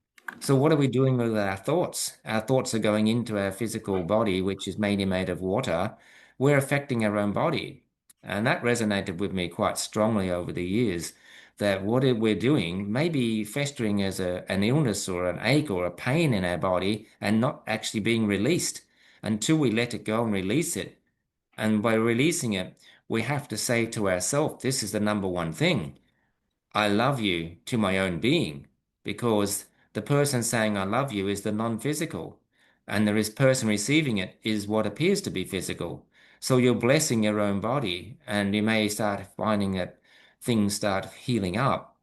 [SPEAKER 2] So what are we doing with our thoughts? Our thoughts are going into our physical body, which is mainly made of water. We're affecting our own body." And that resonated with me quite strongly over the years, that we're doing may be festering as an illness or an ache or a pain in our body and not actually being released until we let it go and release it. And by releasing it, we have to say to ourselves, this is the number one thing. I love you to my own being, because the person saying I love you is the non-physical, and the person receiving it is what appears to be physical. So you're blessing your own body, and you may start finding that things start healing up.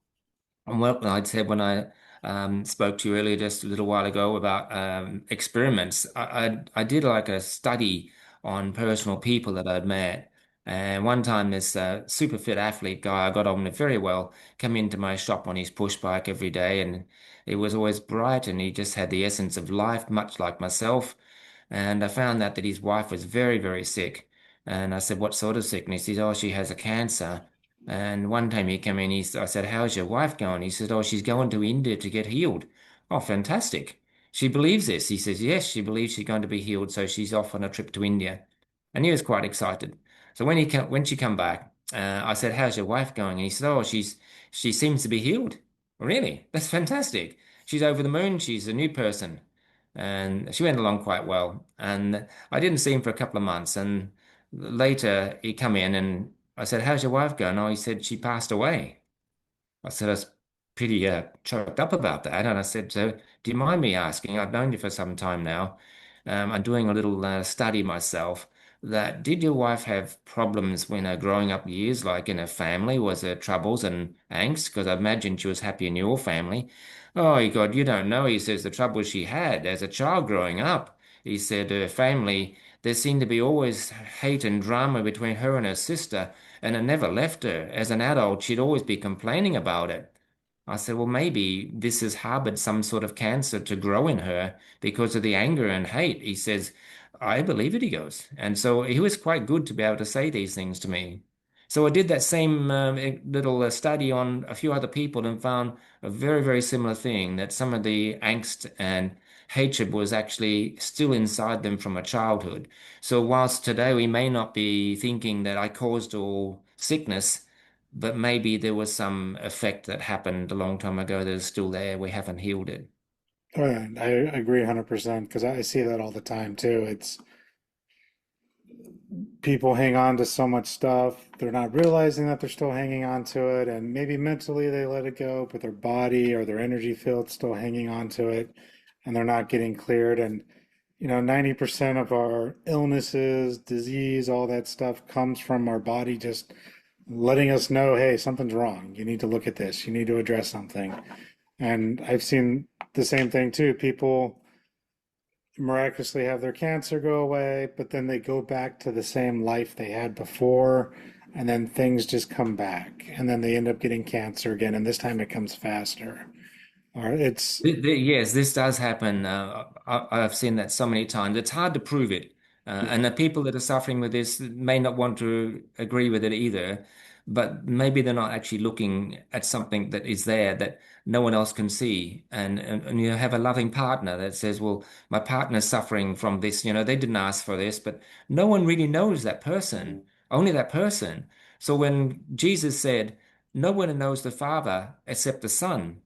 [SPEAKER 2] And what I'd said when I spoke to you earlier just a little while ago about experiments, I did like a study on personal people that I'd met. And one time, this super fit athlete guy I got on with very well come into my shop on his push bike every day, and it was always bright, and he just had the essence of life, much like myself. And I found out that his wife was very, very sick. And I said, "What sort of sickness?" He said, "Oh, she has a cancer." And one time he came in, I said, "How's your wife going?" He said, "Oh, she's going to India to get healed." "Oh, fantastic. She believes this." He says, "Yes, she believes she's going to be healed, so she's off on a trip to India." And he was quite excited. So when she come back, I said, "How's your wife going?" And he said, "Oh, she seems to be healed." "Really? That's fantastic. She's over the moon. She's a new person." And she went along quite well. And I didn't see him for a couple of months. And later he come in and I said, "How's your wife going?" "Oh," he said, "she passed away." I said, "I was pretty choked up about that." And I said, "So do you mind me asking? I've known you for some time now. I'm doing a little study myself. That did your wife have problems when her growing up years, like in her family? Was there troubles and angst? Because I imagine she was happy in your family." "Oh, God, you don't know." He says, "The troubles she had as a child growing up." He said, "Her family, there seemed to be always hate and drama between her and her sister, and it never left her. As an adult, she'd always be complaining about it." I said, "Well, maybe this has harbored some sort of cancer to grow in her because of the anger and hate." He says, "I believe it," he goes. And so he was quite good to be able to say these things to me. So I did that same little study on a few other people and found a very, very similar thing, that some of the angst and hatred was actually still inside them from a childhood. So whilst today we may not be thinking that I caused all sickness, but maybe there was some effect that happened a long time ago that is still there. We haven't healed it.
[SPEAKER 1] Oh, yeah, I agree 100% because I see that all the time too. It's people hang on to so much stuff. They're not realizing that they're still hanging on to it, and maybe mentally they let it go, but their body or their energy field's still hanging on to it, and they're not getting cleared. And 90% of our illnesses, disease, all that stuff comes from our body just letting us know, hey, something's wrong. You need to look at this. You need to address something. And I've seen the same thing too. People miraculously have their cancer go away, but then they go back to the same life they had before, and then things just come back, and then they end up getting cancer again, and this time it comes faster. Or it's
[SPEAKER 2] Yes, this does happen. I've seen that so many times. It's hard to prove it.
[SPEAKER 1] yeah,
[SPEAKER 2] And the people that are suffering with this may not want to agree with it either, but maybe they're not actually looking at something that is there that no one else can see. And you have a loving partner that says, well, my partner's suffering from this. They didn't ask for this, but no one really knows that person, only that person. So when Jesus said, no one knows the Father except the Son.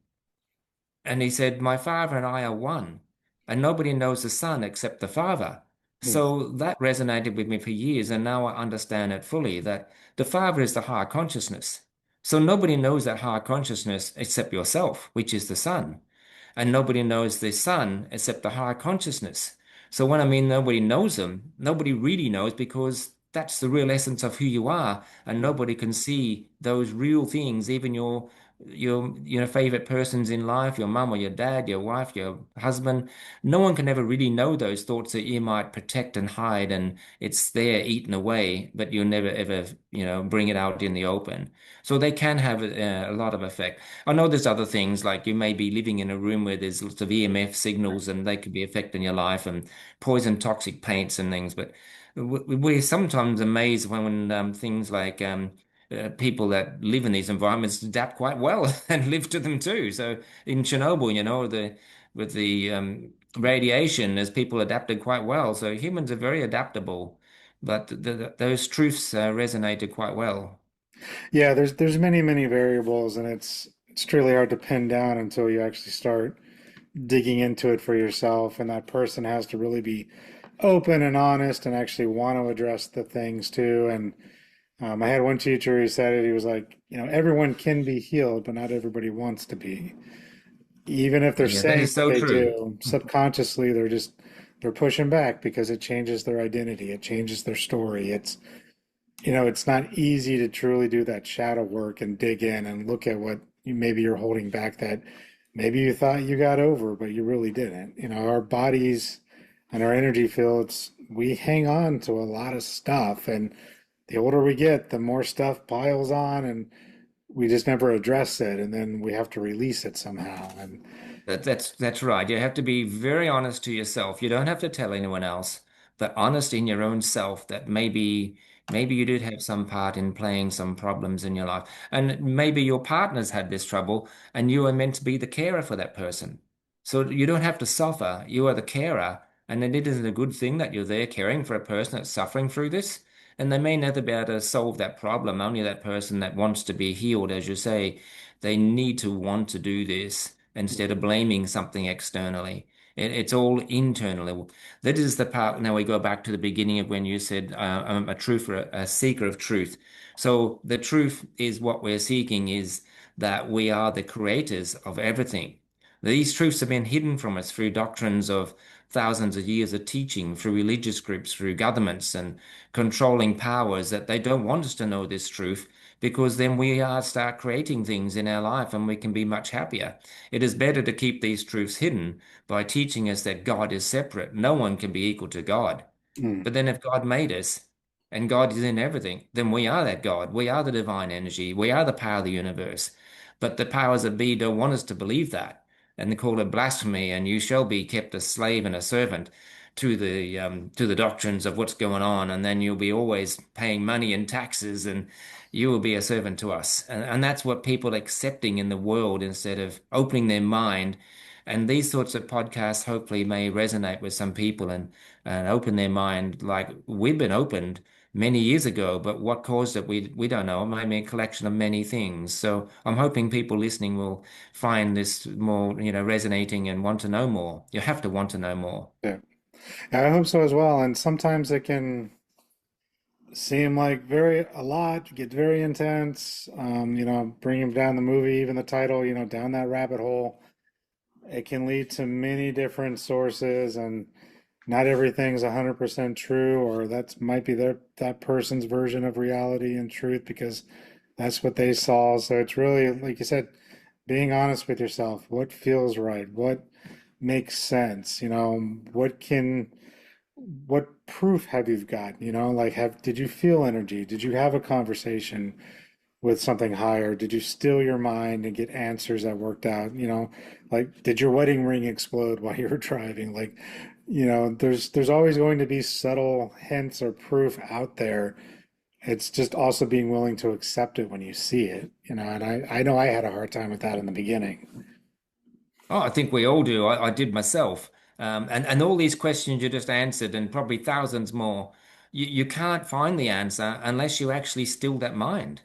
[SPEAKER 2] And he said, my father and I are one, and nobody knows the son except the father.
[SPEAKER 1] yeah,
[SPEAKER 2] So that resonated with me for years, and now I understand it fully that the father is the higher consciousness. So nobody knows that higher consciousness except yourself, which is the son. And nobody knows the son except the higher consciousness. So when I mean nobody knows them, nobody really knows because that's the real essence of who you are, and
[SPEAKER 1] yeah.
[SPEAKER 2] nobody can see those real things, even your favorite persons in life, your mum or your dad, your wife, your husband. No one can ever really know those thoughts that you might protect and hide, and it's there eaten away, but you'll never ever, bring it out in the open. So they can have a lot of effect. I know there's other things like you may be living in a room where there's lots of EMF signals and they could be affecting your life and poison toxic paints and things, but we're sometimes amazed when things like people that live in these environments adapt quite well and live to them too. So in Chernobyl, with the radiation, as people adapted quite well. So humans are very adaptable, but those truths resonated quite well.
[SPEAKER 1] Yeah, there's many variables, and it's truly hard to pin down until you actually start digging into it for yourself, and that person has to really be open and honest and actually want to address the things too. And I had one teacher who said it. He was like, everyone can be healed, but not everybody wants to be. Even if they're
[SPEAKER 2] Yeah, that
[SPEAKER 1] saying
[SPEAKER 2] is
[SPEAKER 1] what
[SPEAKER 2] so
[SPEAKER 1] they
[SPEAKER 2] true.
[SPEAKER 1] do, subconsciously they're pushing back because it changes their identity, it changes their story. It's not easy to truly do that shadow work and dig in and look at what maybe you're holding back that maybe you thought you got over, but you really didn't. Our bodies and our energy fields, we hang on to a lot of stuff. And the older we get, the more stuff piles on, and we just never address it. And then we have to release it somehow. And
[SPEAKER 2] That's right. You have to be very honest to yourself. You don't have to tell anyone else, but honest in your own self that maybe you did have some part in playing some problems in your life. And maybe your partner's had this trouble and you are meant to be the carer for that person. So you don't have to suffer. You are the carer. And then it isn't a good thing that you're there caring for a person that's suffering through this. And they may never be able to solve that problem. Only that person that wants to be healed, as you say, they need to want to do this instead of blaming something externally. It's all internally. That is the part. Now we go back to the beginning of when you said, I'm a truther, a seeker of truth. So the truth is what we're seeking is that we are the creators of everything. These truths have been hidden from us through doctrines of thousands of years of teaching, through religious groups, through governments and controlling powers that they don't want us to know this truth because then we are start creating things in our life and we can be much happier. It is better to keep these truths hidden by teaching us that God is separate. No one can be equal to God.
[SPEAKER 1] mm,
[SPEAKER 2] But then if God made us and God is in everything, then we are that God. We are the divine energy. We are the power of the universe. But the powers that be don't want us to believe that. And they call it blasphemy, and you shall be kept a slave and a servant to the doctrines of what's going on, and then you'll be always paying money and taxes, and you will be a servant to us. And that's what people are accepting in the world instead of opening their mind. And these sorts of podcasts hopefully may resonate with some people and open their mind like we've been opened many years ago, but what caused it, we don't know. It may be a collection of many things. So I'm hoping people listening will find this more, resonating and want to know more. You have to want to know more.
[SPEAKER 1] yeah. Yeah, I hope so as well. And sometimes it can seem like very a lot, get very intense. Bring him down the movie, even the title, down that rabbit hole. It can lead to many different sources, and not everything's 100% true, or that might be that person's version of reality and truth because that's what they saw. So it's really, like you said, being honest with yourself. What feels right? What makes sense? What proof have you got? Like did you feel energy? Did you have a conversation with something higher? Did you still your mind and get answers that worked out? Like did your wedding ring explode while you were driving? Like, there's always going to be subtle hints or proof out there. It's just also being willing to accept it when you see it, and I know I had a hard time with that in the beginning.
[SPEAKER 2] Oh, I think we all do. I did myself. And all these questions you just answered, and probably thousands more, you can't find the answer unless you actually still that mind.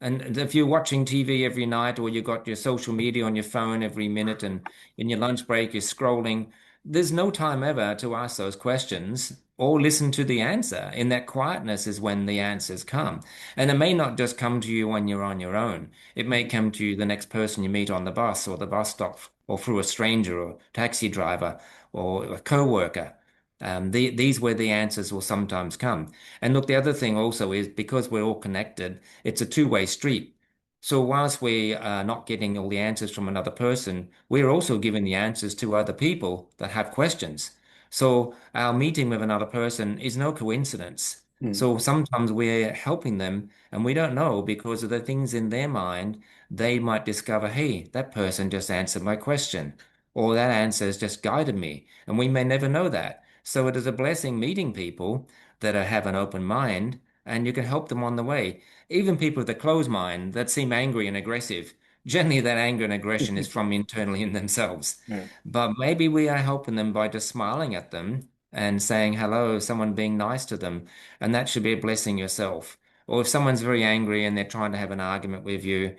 [SPEAKER 2] And if you're watching TV every night, or you got your social media on your phone every minute, and in your lunch break you're scrolling, there's no time ever to ask those questions or listen to the answer. In that quietness is when the answers come. And it may not just come to you when you're on your own. It may come to you the next person you meet on the bus or the bus stop or through a stranger or taxi driver or a co-worker. These where the answers will sometimes come. And look, the other thing also is because we're all connected, it's a two-way street. So whilst we are not getting all the answers from another person, we're also giving the answers to other people that have questions. So our meeting with another person is no coincidence.
[SPEAKER 1] Mm,
[SPEAKER 2] So sometimes we're helping them and we don't know because of the things in their mind they might discover, hey, that person just answered my question, or that answer has just guided me. And we may never know that. So it is a blessing meeting people have an open mind, and you can help them on the way. Even people with a closed mind that seem angry and aggressive, generally that anger and aggression is from internally in themselves.
[SPEAKER 1] yeah.
[SPEAKER 2] But maybe we are helping them by just smiling at them and saying hello, someone being nice to them. And that should be a blessing yourself. Or if someone's very angry and they're trying to have an argument with you,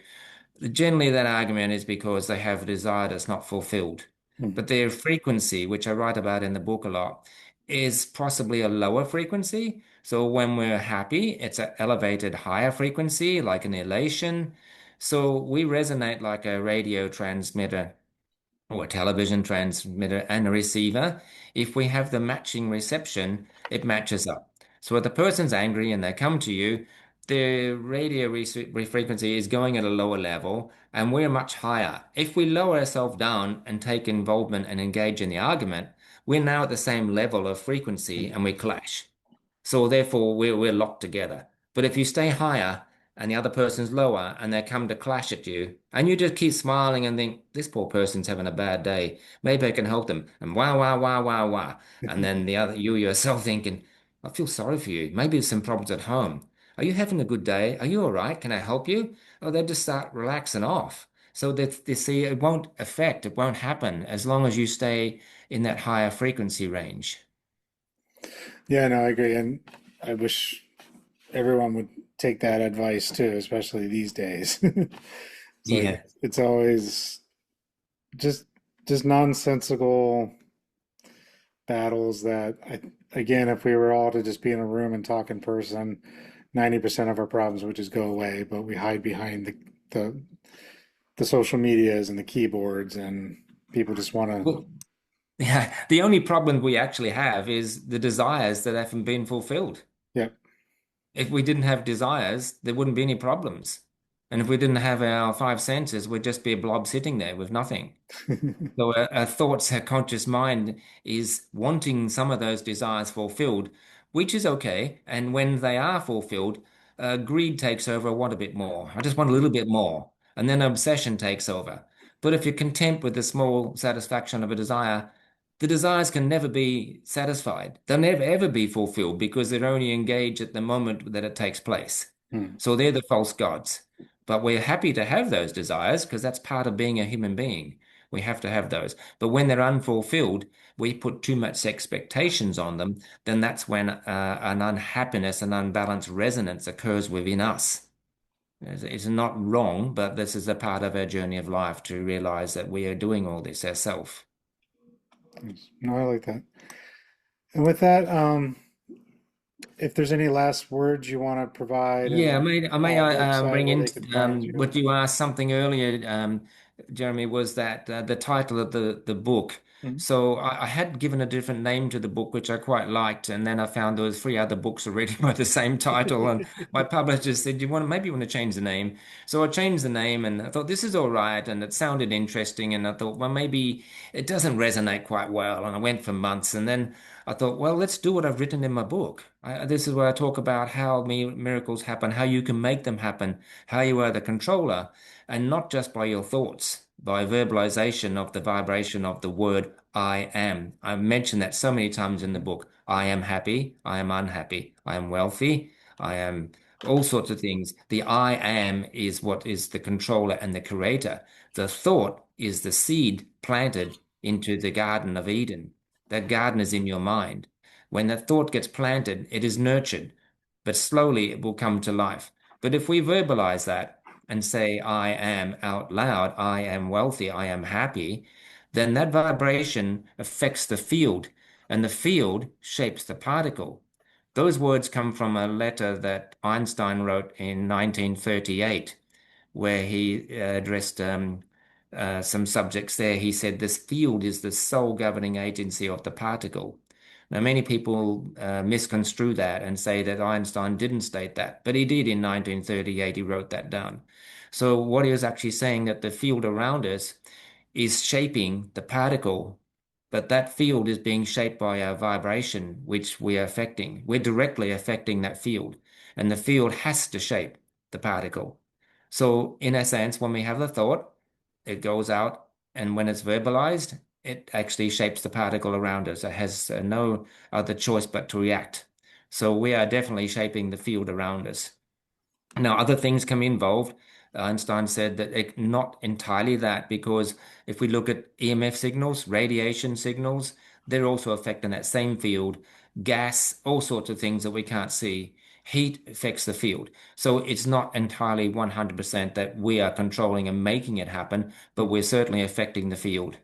[SPEAKER 2] generally, that argument is because they have a desire that's not fulfilled.
[SPEAKER 1] Mm,
[SPEAKER 2] But their frequency, which I write about in the book a lot, is possibly a lower frequency. So when we're happy, it's an elevated higher frequency, like an elation. So we resonate like a radio transmitter or a television transmitter and a receiver. If we have the matching reception, it matches up. So if the person's angry and they come to you, the radio frequency is going at a lower level and we're much higher. If we lower ourselves down and take involvement and engage in the argument, we're now at the same level of frequency
[SPEAKER 1] mm.
[SPEAKER 2] and we clash. So therefore, we're locked together. But if you stay higher and the other person's lower and they come to clash at you, and you just keep smiling and think, this poor person's having a bad day, maybe I can help them. And wow, wow, wow, wow, wow. And then you yourself thinking, I feel sorry for you. Maybe there's some problems at home. Are you having a good day? Are you all right? Can I help you? Oh, they just start relaxing off. So that they see it won't happen as long as you stay in that higher frequency range.
[SPEAKER 1] Yeah, no, I agree. And I wish everyone would take that advice too, especially these days. It's like
[SPEAKER 2] Yeah.
[SPEAKER 1] it's always just just nonsensical battles that again, if we were all to just be in a room and talk in person, 90% of our problems would just go away, but we hide behind the the social medias and the keyboards, and people just want to,
[SPEAKER 2] Well, yeah, the only problem we actually have is the desires that haven't been fulfilled.
[SPEAKER 1] yeah.
[SPEAKER 2] If we didn't have desires, there wouldn't be any problems. And if we didn't have our five senses, we'd just be a blob sitting there with nothing. So our thoughts, our conscious mind is wanting some of those desires fulfilled, which is okay. And when they are fulfilled, greed takes over. I want a bit more. I just want a little bit more. And then obsession takes over. But if you're content with the small satisfaction of a desire, the desires can never be satisfied. They'll never ever be fulfilled because they're only engaged at the moment that it takes place.
[SPEAKER 1] Hmm.
[SPEAKER 2] So they're the false gods. But we're happy to have those desires because that's part of being a human being. We have to have those. But when they're unfulfilled, we put too much expectations on them, then that's when an unhappiness, an unbalanced resonance occurs within us. It's not wrong, but this is a part of our journey of life to realize that we are doing all this ourselves.
[SPEAKER 1] No, I like that. And with that, if there's any last words you want to provide
[SPEAKER 2] Yeah,
[SPEAKER 1] and
[SPEAKER 2] I may
[SPEAKER 1] website
[SPEAKER 2] bring
[SPEAKER 1] where
[SPEAKER 2] in
[SPEAKER 1] they could find you.
[SPEAKER 2] what you asked something earlier, Jeremy, was that the title of the book.
[SPEAKER 1] Mhm.
[SPEAKER 2] So I had given a different name to the book, which I quite liked, and then I found there was three other books already by the same title, and my publisher said, maybe you want to change the name." So I changed the name, and I thought this is all right, and it sounded interesting, and I thought, well, maybe it doesn't resonate quite well, and I went for months, and then I thought, well, let's do what I've written in my book. This is where I talk about how miracles happen, how you can make them happen, how you are the controller, and not just by your thoughts, by verbalization of the vibration of the word I am. I've mentioned that so many times in the book. I am happy, I am unhappy, I am wealthy, I am all sorts of things. The I am is what is the controller and the creator. The thought is the seed planted into the Garden of Eden. That garden is in your mind. When that thought gets planted, it is nurtured, but slowly it will come to life. But if we verbalize that and say, I am out loud, I am wealthy, I am happy, then that vibration affects the field, and the field shapes the particle. Those words come from a letter that Einstein wrote in 1938 where he addressed some subjects there. He said, "This field is the sole governing agency of the particle." Now, many people misconstrue that and say that Einstein didn't state that, but he did in 1938. He wrote that down. So, what he was actually saying that the field around us is shaping the particle, but that field is being shaped by our vibration, which we are affecting. We're directly affecting that field, and the field has to shape the particle. So, in a sense, when we have the thought, it goes out, and when it's verbalized, it actually shapes the particle around us. It has no other choice but to react. So, we are definitely shaping the field around us. Now, other things can be involved. Einstein said that not entirely that, because if we look at EMF signals, radiation signals, they're also affecting that same field. Gas, all sorts of things that we can't see. Heat affects the field. So it's not entirely 100% that we are controlling and making it happen, but we're certainly affecting the field.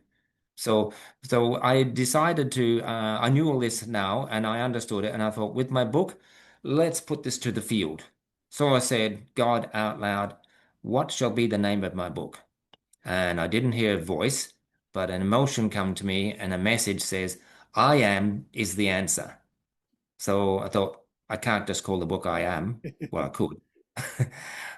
[SPEAKER 2] So, so I decided to, I knew all this now and I understood it. And I thought, with my book, let's put this to the field. So I said, God out loud, what shall be the name of my book? And I didn't hear a voice, but an emotion come to me and a message says, I am is the answer. So I thought, I can't just call the book I Am. Well, I could.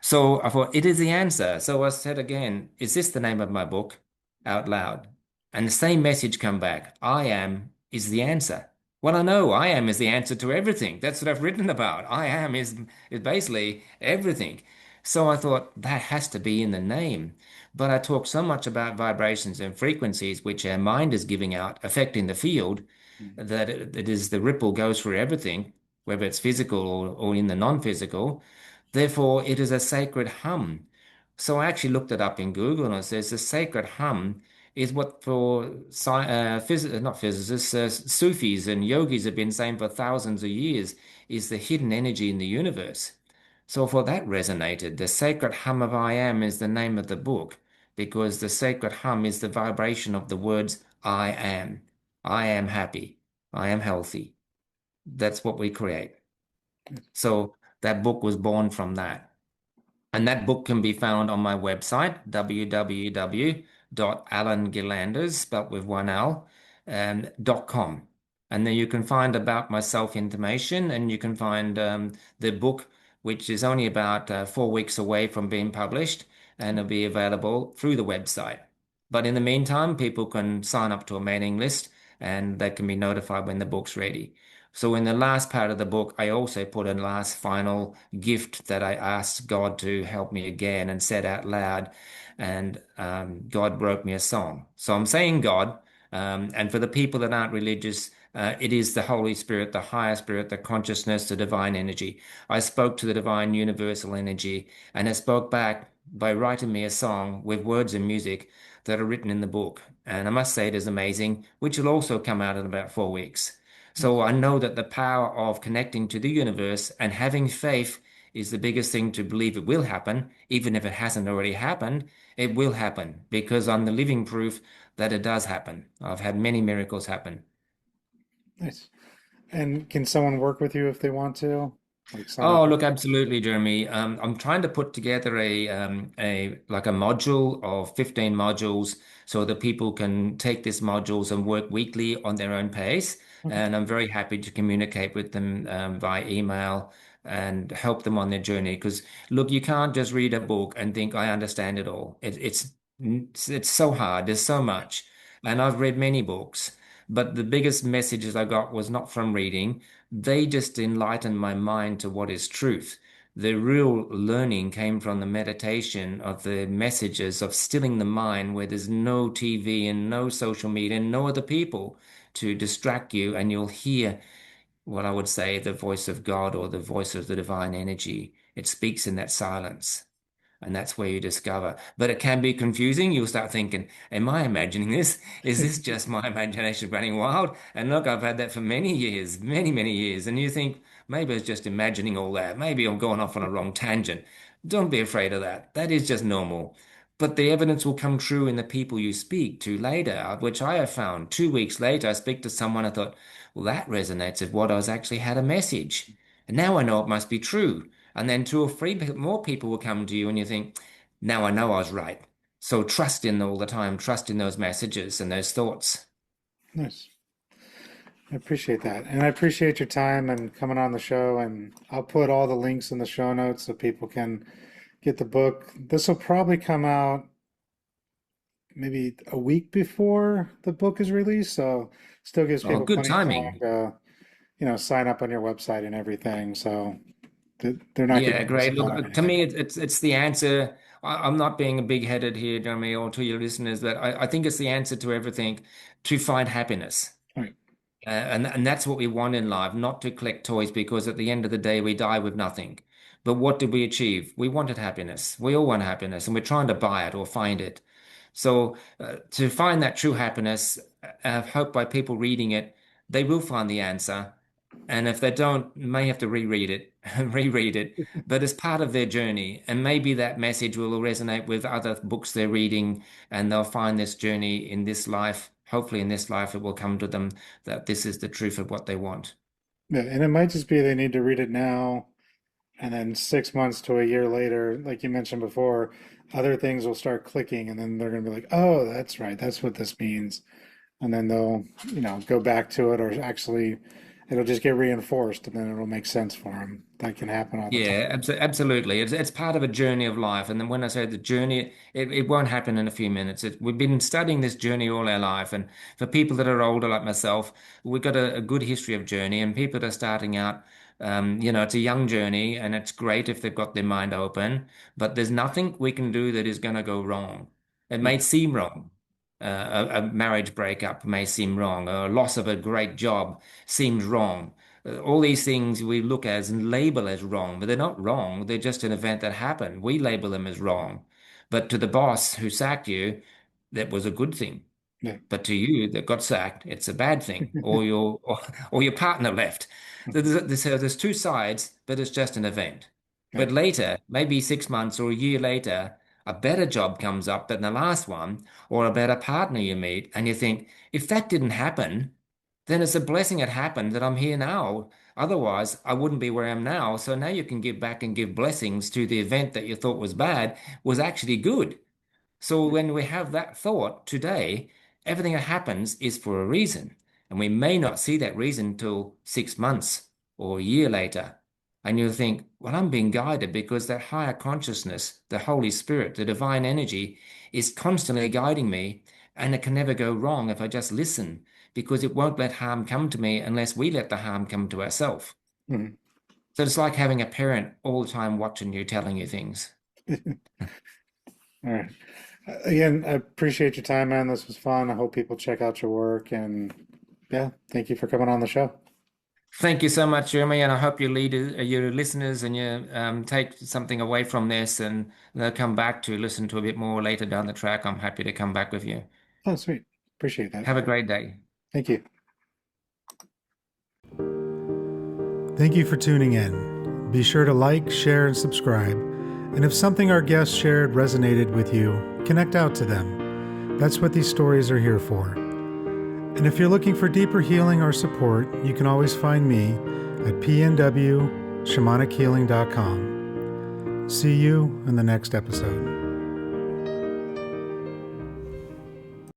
[SPEAKER 2] So I thought, it is the answer. So I said again, is this the name of my book? Out loud. And the same message come back. I am is the answer. Well, I know I am is the answer to everything. That's what I've written about. I am is basically everything. So I thought that has to be in the name. But I talk so much about vibrations and frequencies which our mind is giving out, affecting the field, that it is the ripple goes through everything, whether it's physical or in the non-physical. Therefore, it is a sacred hum. So I actually looked it up in Google and it says the sacred hum is what for not physicists, Sufis and yogis have been saying for thousands of years is the hidden energy in the universe. So for that resonated, the sacred hum of I am is the name of the book because the sacred hum is the vibration of the words I am. I am happy. I am healthy. That's what we create. So that book was born from that. And that book can be found on my website, www.alangillanders, spelt with one L, .com. And then you can find about myself information and you can find the book, which is only about 4 weeks away from being published and it'll be available through the website. But in the meantime, people can sign up to a mailing list and they can be notified when the book's ready. So in the last part of the book, I also put a last final gift that I asked God to help me again and said out loud, and God wrote me a song. So I'm saying God, and for the people that aren't religious, it is the Holy Spirit, the higher spirit, the consciousness, the divine energy. I spoke to the divine universal energy, and it spoke back by writing me a song with words and music that are written in the book. And I must say it is amazing, which will also come out in about 4 weeks. So I know that the power of connecting to the universe and having faith is the biggest thing to believe it will happen, even if it hasn't already happened. It will happen because I'm the living proof that it does happen. I've had many miracles happen.
[SPEAKER 1] Nice. And can someone work with you if they want to? Like sign up?
[SPEAKER 2] Oh, look, absolutely, Jeremy. I'm trying to put together a like a module of 15 modules so that people can take these modules and work weekly on their own pace.
[SPEAKER 1] Okay.
[SPEAKER 2] And I'm very happy to communicate with them via email and help them on their journey. Because look, you can't just read a book and think I understand it all. It's so hard. There's so much, and I've read many books, but the biggest messages I got was not from reading. They just enlightened my mind to what is truth. The real learning came from the meditation of the messages of stilling the mind where there's no TV and no social media and no other people to distract you, and you'll hear what I would say the voice of God or the voice of the divine energy. It speaks in that silence. And that's where you discover. But it can be confusing. You'll start thinking, am I imagining this? Is this just my imagination running wild? And look, I've had that for many years, many, many years. And you think, maybe it's just imagining all that. Maybe I'm going off on a wrong tangent. Don't be afraid of that. That is just normal. But the evidence will come true in the people you speak to later, which I have found. 2 weeks later, I speak to someone, I thought, well, that resonates with what I was actually had a message. And now I know it must be true. And then two or three more people will come to you, and you think, now I know I was right. So trust in all the time, trust in those messages and those thoughts.
[SPEAKER 1] Nice. I appreciate that. And I appreciate your time and coming on the show. And I'll put all the links in the show notes so people can get the book. This will probably come out maybe a week before the book is released. So still gives
[SPEAKER 2] Oh,
[SPEAKER 1] people
[SPEAKER 2] good
[SPEAKER 1] plenty of time
[SPEAKER 2] timing.
[SPEAKER 1] to, sign up on your website and everything. So they're not going
[SPEAKER 2] Yeah,
[SPEAKER 1] to miss
[SPEAKER 2] great.
[SPEAKER 1] out
[SPEAKER 2] Look,
[SPEAKER 1] on
[SPEAKER 2] to
[SPEAKER 1] anything.
[SPEAKER 2] me, it's the answer. I'm not being a big-headed here, Jeremy, or to your listeners, but I think it's the answer to everything, to find happiness.
[SPEAKER 1] All right.
[SPEAKER 2] And that's what we want in life, not to collect toys because at the end of the day we die with nothing. But what did we achieve? We wanted happiness. We all want happiness, and we're trying to buy it or find it. So to find that true happiness, I hope by people reading it, they will find the answer. And if they don't, may have to reread it, reread it. But it's part of their journey, and maybe that message will resonate with other books they're reading, and they'll find this journey in this life. Hopefully, in this life, it will come to them that this is the truth of what they want.
[SPEAKER 1] Yeah, and it might just be they need to read it now, and then 6 months to a year later, like you mentioned before, other things will start clicking, and then they're going to be like, "Oh, that's right. That's what this means." And then they'll, go back to it, or actually, it'll just get reinforced, and then it'll make sense for them. That can happen all the time.
[SPEAKER 2] Yeah, absolutely. It's part of a journey of life. And then when I say the journey, it won't happen in a few minutes. We've been studying this journey all our life. And for people that are older like myself, we've got a good history of journey. And people that are starting out, it's a young journey and it's great if they've got their mind open. But there's nothing we can do that is going to go wrong. It
[SPEAKER 1] Yeah,
[SPEAKER 2] may seem wrong. A marriage breakup may seem wrong. A loss of a great job seems wrong. All these things we look as and label as wrong, but they're not wrong. They're just an event that happened. We label them as wrong. But to the boss who sacked you, that was a good thing.
[SPEAKER 1] yeah,
[SPEAKER 2] But to you that got sacked, it's a bad thing. Or your partner left. So there's two sides, but it's just an event.
[SPEAKER 1] yeah,
[SPEAKER 2] But later, maybe 6 months or a year later, a better job comes up than the last one, or a better partner you meet, and you think, if that didn't happen, then it's a blessing it happened that I'm here now. Otherwise, I wouldn't be where I am now. So now you can give back and give blessings to the event that you thought was bad was actually good. So when we have that thought today, everything that happens is for a reason. And we may not see that reason until 6 months or a year later. And you'll think, well, I'm being guided because that higher consciousness, the Holy Spirit, the divine energy is constantly guiding me. And it can never go wrong if I just listen because it won't let harm come to me unless we let the harm come to ourselves.
[SPEAKER 1] mhm.
[SPEAKER 2] So it's like having a parent all the time watching you, telling you things.
[SPEAKER 1] All right. Again, I appreciate your time, man. This was fun. I hope people check out your work, and yeah, thank you for coming on the show.
[SPEAKER 2] Thank you so much, Jeremy, and I hope your listeners and you take something away from this and they'll come back to listen to a bit more later down the track. I'm happy to come back with you.
[SPEAKER 1] Oh, sweet. Appreciate that.
[SPEAKER 2] Have a great day.
[SPEAKER 1] Thank you. Thank you for tuning in. Be sure to like, share, and subscribe. And if something our guests shared resonated with you, connect out to them. That's what these stories are here for. And if you're looking for deeper healing or support, you can always find me at pnwshamanichealing.com. See you in the next episode.